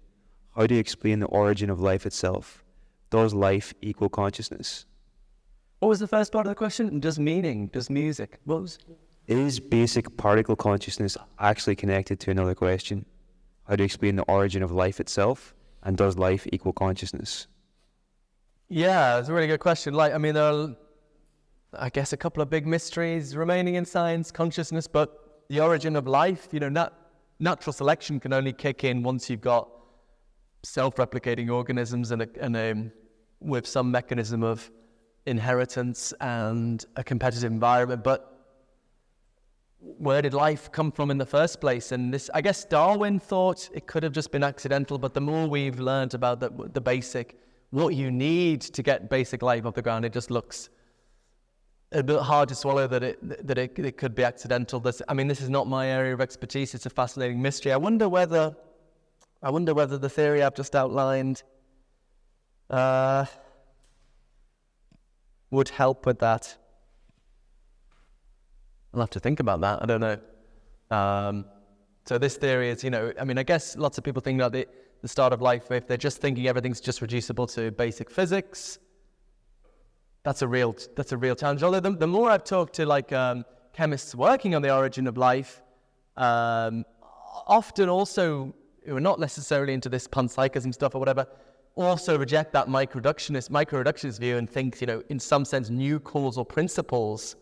How do you explain the origin of life itself? Does life equal consciousness? What was the first part of the question? Does meaning, does music? What was? Is basic particle consciousness actually connected to another question? How do you explain the origin of life itself? And does life equal consciousness? Yeah, it's a really good question. Like, I mean, there are, I guess, a couple of big mysteries remaining in science, consciousness, but the origin of life, natural selection can only kick in once you've got self-replicating organisms and with some mechanism of inheritance and a competitive environment. But where did life come from in the first place? And this, I guess Darwin thought it could have just been accidental, but the more we've learned about the basic, what you need to get basic life off the ground, it just looks a bit hard to swallow that it could be accidental. This is not my area of expertise. It's a fascinating mystery. I wonder whether the theory I've just outlined would help with that. I'll have to think about that. I don't know. So this theory is, I guess lots of people think about the start of life, if they're just thinking everything's just reducible to basic physics, that's a real challenge. Although the more I've talked to chemists working on the origin of life, often also who are not necessarily into this panpsychism stuff or whatever, also reject that microreductionist view and think, in some sense, new causal principles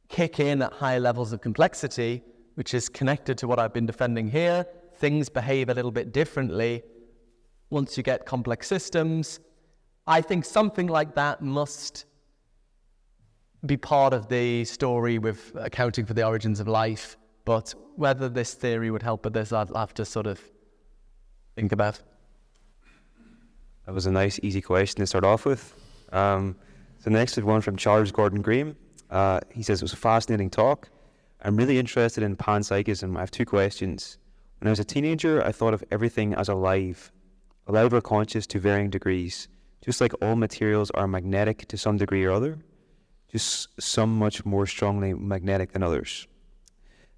kick in at high levels of complexity, which is connected to what I've been defending here. Things behave a little bit differently once you get complex systems. I think something like that must be part of the story with accounting for the origins of life. But whether this theory would help with this, I'd have to sort of think about. That was a nice, easy question to start off with. So next we have one from Charles Gordon Graham. He says, it was a fascinating talk. I'm really interested in panpsychism. I have two questions. When I was a teenager, I thought of everything as alive or conscious to varying degrees, just like all materials are magnetic to some degree or other, just some much more strongly magnetic than others.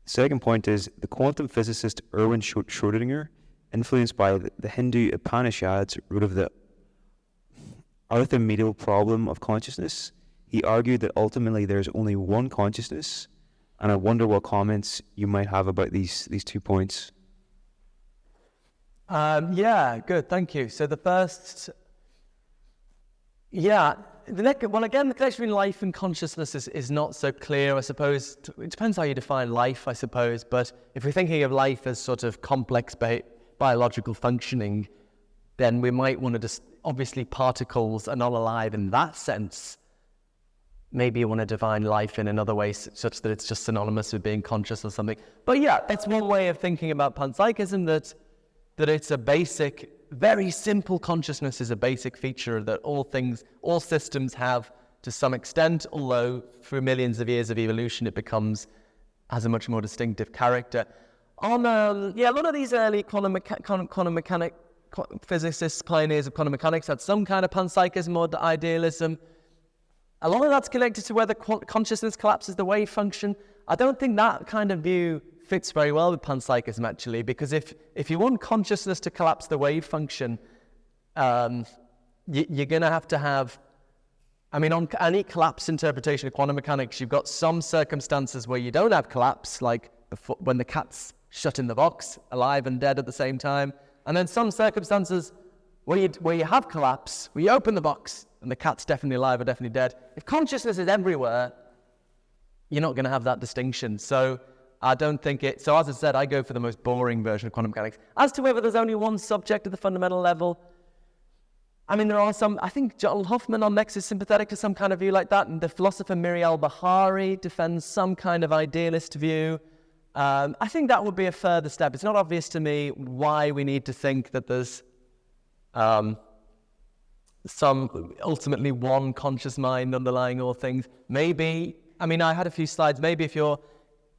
The second point is the quantum physicist Erwin Schrödinger, influenced by the Hindu Upanishads, wrote of the arithmetical problem of consciousness. He argued that ultimately there's only one consciousness, and I wonder what comments you might have about these 2 points. Yeah, good, thank you. So the first, the connection between life and consciousness is not so clear, I suppose. It depends how you define life, I suppose, but if we're thinking of life as sort of complex biological functioning, then we might want to obviously particles are not alive in that sense. Maybe you want to define life in another way such that it's just synonymous with being conscious or something. But yeah, it's one way of thinking about panpsychism, that it's a basic, very simple consciousness is a basic feature that all systems have to some extent, although through millions of years of evolution it has a much more distinctive character. A lot of these early quantum mechanic physicists, pioneers of quantum mechanics, had some kind of panpsychism or idealism. A lot of that's connected to whether consciousness collapses the wave function. I don't think that kind of view fits very well with panpsychism, actually, because if you want consciousness to collapse the wave function, you're going to have, on any collapse interpretation of quantum mechanics, you've got some circumstances where you don't have collapse, like when the cat's shut in the box, alive and dead at the same time, and then some circumstances where you have collapse, where you open the box, and the cat's definitely alive or definitely dead. If consciousness is everywhere, you're not going to have that distinction. So I don't think it... So as I said, I go for the most boring version of quantum mechanics. As to whether there's only one subject at the fundamental level, there are some... I think John Hoffman on Next is sympathetic to some kind of view like that, and the philosopher Miriel Bahari defends some kind of idealist view. I think that would be a further step. It's not obvious to me why we need to think that there's some ultimately one conscious mind underlying all things. Maybe, I mean, I had a few slides. Maybe if you're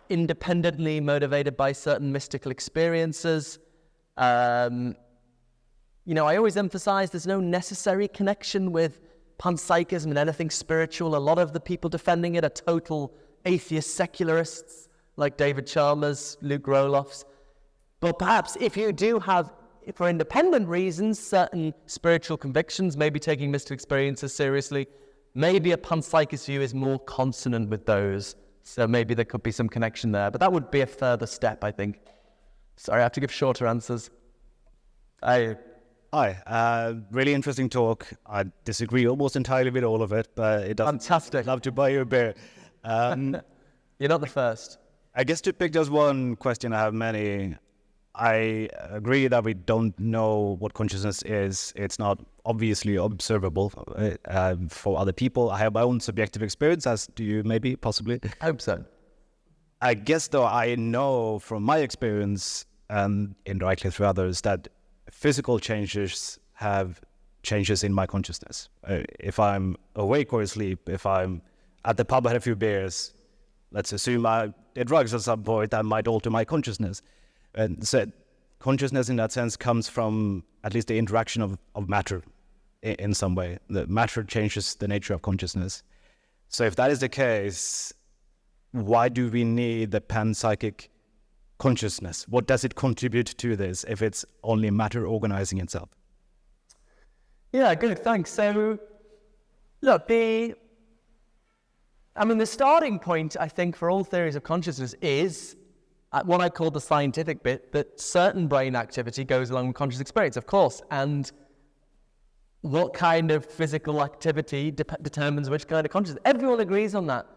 independently motivated by certain mystical experiences, I always emphasize there's no necessary connection with panpsychism and anything spiritual. A lot of the people defending it are total atheist secularists, like David Chalmers, Luke Roloffs. But perhaps if you do have, for independent reasons, certain spiritual convictions, maybe taking mystical experiences seriously, maybe a panpsychist view is more consonant with those. So maybe there could be some connection there. But that would be a further step, I think. Sorry, I have to give shorter answers. Hi, really interesting talk. I disagree almost entirely with all of it, but it does. Fantastic. Love to buy you a beer. You're not the first. I guess to pick just one question, I have many. I agree that we don't know what consciousness is. It's not obviously observable for other people. I have my own subjective experience, as do you maybe, possibly. I hope so. I guess, though, I know from my experience and indirectly through others that physical changes have changes in my consciousness. If I'm awake or asleep, if I'm at the pub, I had a few beers, let's assume I did drugs at some point, that might alter my consciousness. And so consciousness in that sense comes from at least the interaction of matter in some way. The matter changes the nature of consciousness. So if that is the case, why do we need the panpsychic consciousness? What does it contribute to this if it's only matter organizing itself? Yeah, good, thanks. So, look, the starting point, I think, for all theories of consciousness is what I call the scientific bit, that certain brain activity goes along with conscious experience, of course, and what kind of physical activity determines which kind of consciousness. Everyone agrees on that.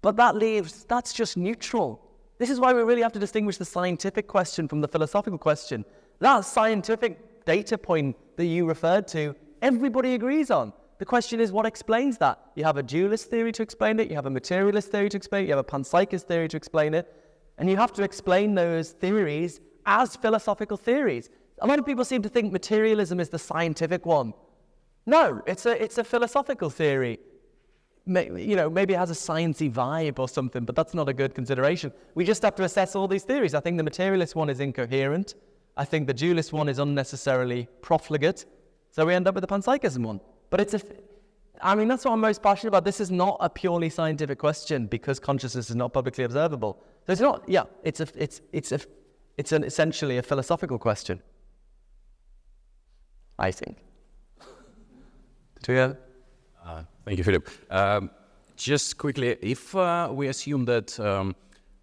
But that's just neutral. This is why we really have to distinguish the scientific question from the philosophical question. That scientific data point that you referred to, everybody agrees on. The question is, what explains that? You have a dualist theory to explain it, you have a materialist theory to explain it, you have a panpsychist theory to explain it, and you have to explain those theories as philosophical theories. A lot of people seem to think materialism is the scientific one. No, it's a philosophical theory. Maybe it has a sciencey vibe or something, but that's not a good consideration. We just have to assess all these theories. I think the materialist one is incoherent. I think the dualist one is unnecessarily profligate. So we end up with the panpsychism one. But that's what I'm most passionate about. This is not a purely scientific question because consciousness is not publicly observable. So it's not. Yeah, it's essentially a philosophical question, I think. Do you have? Thank you, Philip. Just quickly, if we assume that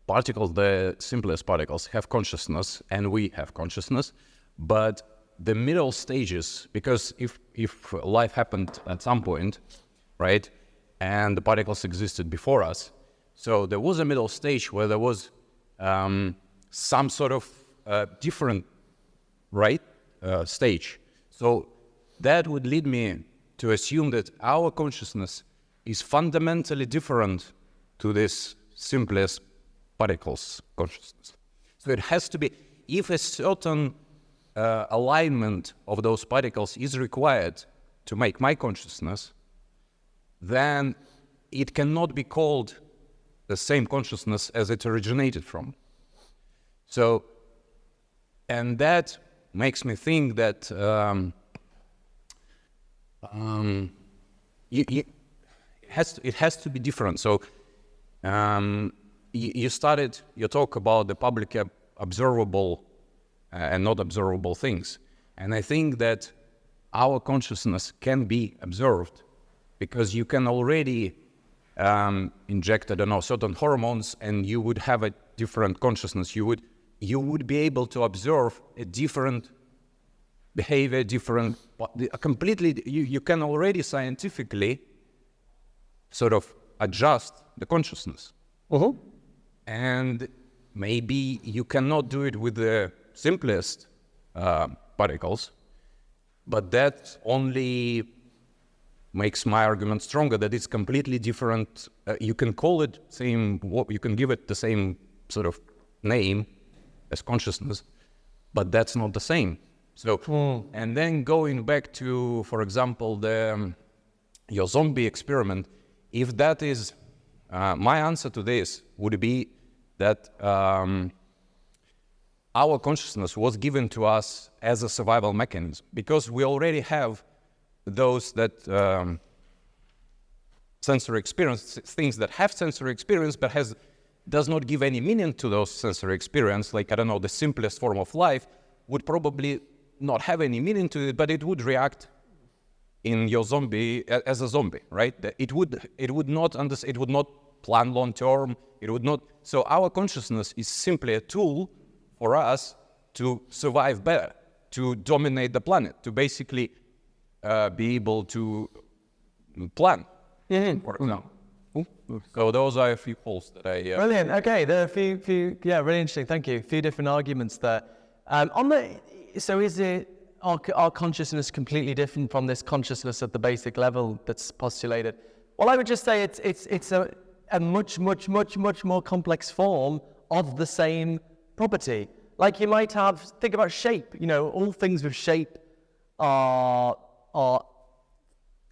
particles, the simplest particles, have consciousness, and we have consciousness, but the middle stages, because if life happened at some point, right, and the particles existed before us, so there was a middle stage where there was some sort of different, right, stage. So that would lead me to assume that our consciousness is fundamentally different to this simplest particles consciousness. So it has to be, if a certain alignment of those particles is required to make my consciousness, then it cannot be called the same consciousness as it originated from. So, and that makes me think that it has to be different. So you started your talk about the public observable and not observable things. And I think that our consciousness can be observed because you can already inject, I don't know, certain hormones and you would have a different consciousness. You would be able to observe a different behavior, different, completely, you can already scientifically sort of adjust the consciousness. Uh-huh. And maybe you cannot do it with the simplest particles, but that only makes my argument stronger, that it's completely different. You can call it you can give it the same sort of name as consciousness, but that's not the same. So, and then going back to, for example, your zombie experiment, if that is, my answer to this would be that our consciousness was given to us as a survival mechanism, because we already have those that sensory experience, things that have sensory experience, but does not give any meaning to those sensory experience. Like, I don't know, the simplest form of life would probably not have any meaning to it, but it would react in your zombie as a zombie, right? It would not plan long term. It would not. So our consciousness is simply a tool for us to survive better, to dominate the planet, to basically be able to plan. For example. So those are a few holes that I... Brilliant. Okay, there are a few, yeah, really interesting. Thank you. A few different arguments there. So is our consciousness completely different from this consciousness at the basic level that's postulated? Well, I would just say it's a much more complex form of the same property. Like you might think about shape. You know, all things with shape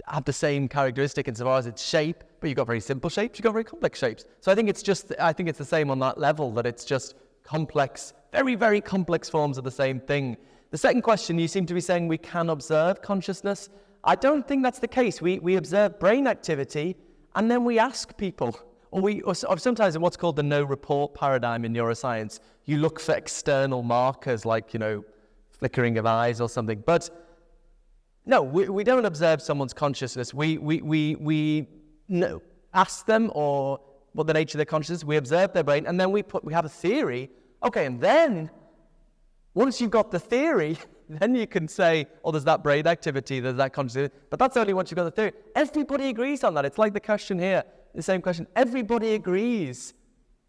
have the same characteristic insofar as it's shape, but you've got very simple shapes, you've got very complex shapes. So I think it's the same on that level, that it's just complex, very, very complex forms of the same thing. The second question, you seem to be saying we can observe consciousness. I don't think that's the case. We observe brain activity, and then we ask people, or sometimes in what's called the no-report paradigm in neuroscience, you look for external markers like, flickering of eyes or something. But no, we don't observe someone's consciousness. We ask them or what the nature of their consciousness. We observe their brain, and then we have a theory. Okay, and then once you've got the theory, then you can say, oh, there's that brain activity, there's that consciousness. But that's only once you've got the theory. Everybody agrees on that. It's like the question here, the same question. Everybody agrees,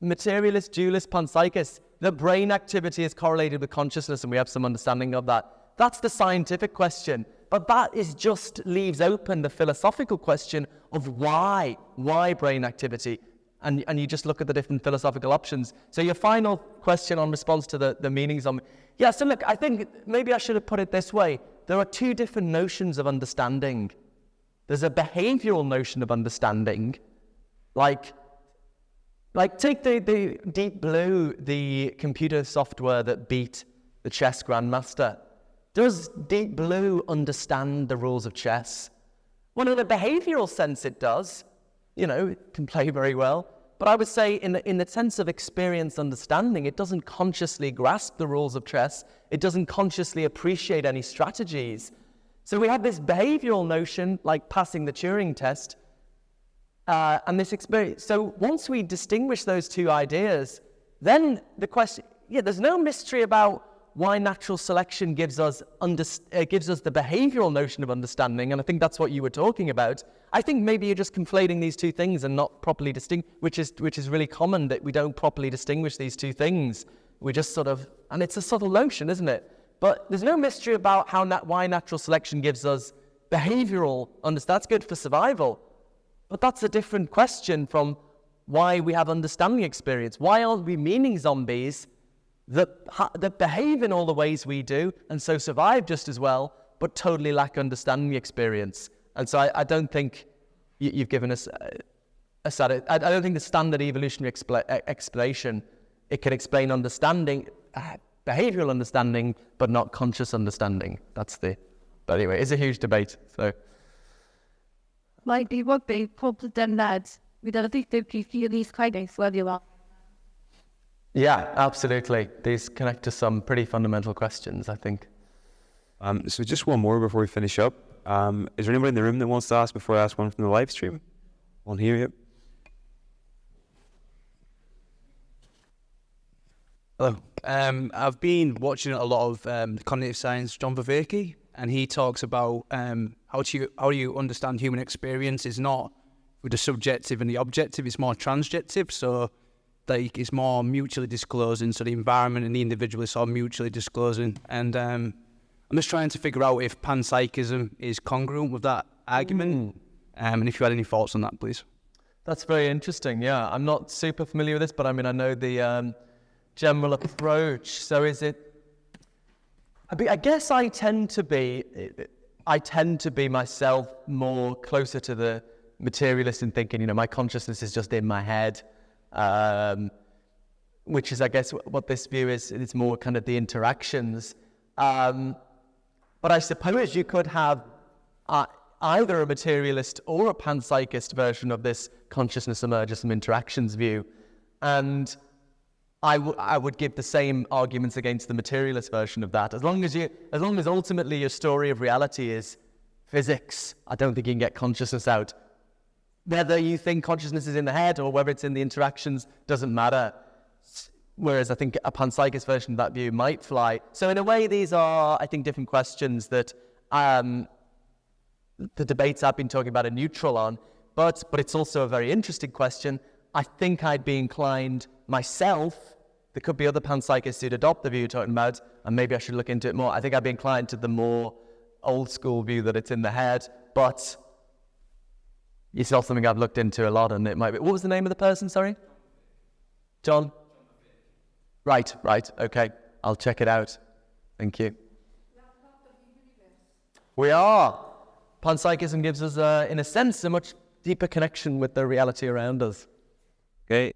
materialist, dualist, panpsychist, that brain activity is correlated with consciousness, and we have some understanding of that. That's the scientific question. But that just leaves open the philosophical question of why brain activity. And you just look at the different philosophical options. So your final question on response to the meanings on... Yeah, so look, I think maybe I should have put it this way. There are two different notions of understanding. There's a behavioral notion of understanding. Like take the Deep Blue, the computer software that beat the chess grandmaster. Does Deep Blue understand the rules of chess? Well, in a behavioral sense, it does. It can play very well. But I would say in the sense of experience understanding, it doesn't consciously grasp the rules of chess. It doesn't consciously appreciate any strategies. So we have this behavioral notion, like passing the Turing test, and this experience. So once we distinguish those two ideas, then the question, there's no mystery about why natural selection gives us the behavioral notion of understanding, and I think that's what you were talking about. I think maybe you're just conflating these two things and not properly which is really common, that we don't properly distinguish these two things. We just and it's a subtle notion, isn't it? But there's no mystery about why natural selection gives us behavioral understanding. That's good for survival, but that's a different question from why we have understanding experience. Why aren't we meaning zombies that behave in all the ways we do and so survive just as well, but totally lack understanding experience? And so I don't think you've given us I don't think the standard evolutionary explanation, it can explain understanding, behavioral understanding, but not conscious understanding. But anyway, it's a huge debate. So, like the what they probably done that. We don't think they feel these findings where you are. Yeah, absolutely. These connect to some pretty fundamental questions, I think. So just one more before we finish up. Is there anybody in the room that wants to ask before I ask one from the live stream? One here, yep. Hello. I've been watching a lot of cognitive science, John Vervaeke, and he talks about how do you understand human experience is not with the subjective and the objective, it's more transjective, so like it's more mutually disclosing, so the environment and the individual is sort of mutually disclosing. And I'm just trying to figure out if panpsychism is congruent with that argument, and if you had any thoughts on that, please. That's very interesting. Yeah, I'm not super familiar with this, but I mean, I know the general approach. So is it? I guess I tend to be myself more closer to the materialist in thinking, my consciousness is just in my head, which is, I guess, what this view is. It's more kind of the interactions. But I suppose you could have either a materialist or a panpsychist version of this consciousness emerges from interactions view. And I would give the same arguments against the materialist version of that. As long as ultimately your story of reality is physics, I don't think you can get consciousness out. Whether you think consciousness is in the head or whether it's in the interactions doesn't matter. Whereas I think a panpsychist version of that view might fly. So in a way, these are, I think, different questions that the debates I've been talking about are neutral on. But it's also a very interesting question. I think I'd be inclined myself, there could be other panpsychists who'd adopt the view you're talking about, and maybe I should look into it more. I think I'd be inclined to the more old school view that it's in the head, but it's not something I've looked into a lot, and it might be. What was the name of the person, sorry? John? Right, okay. I'll check it out. Thank you. We are. Panpsychism gives us, in a sense, a much deeper connection with the reality around us. Okay,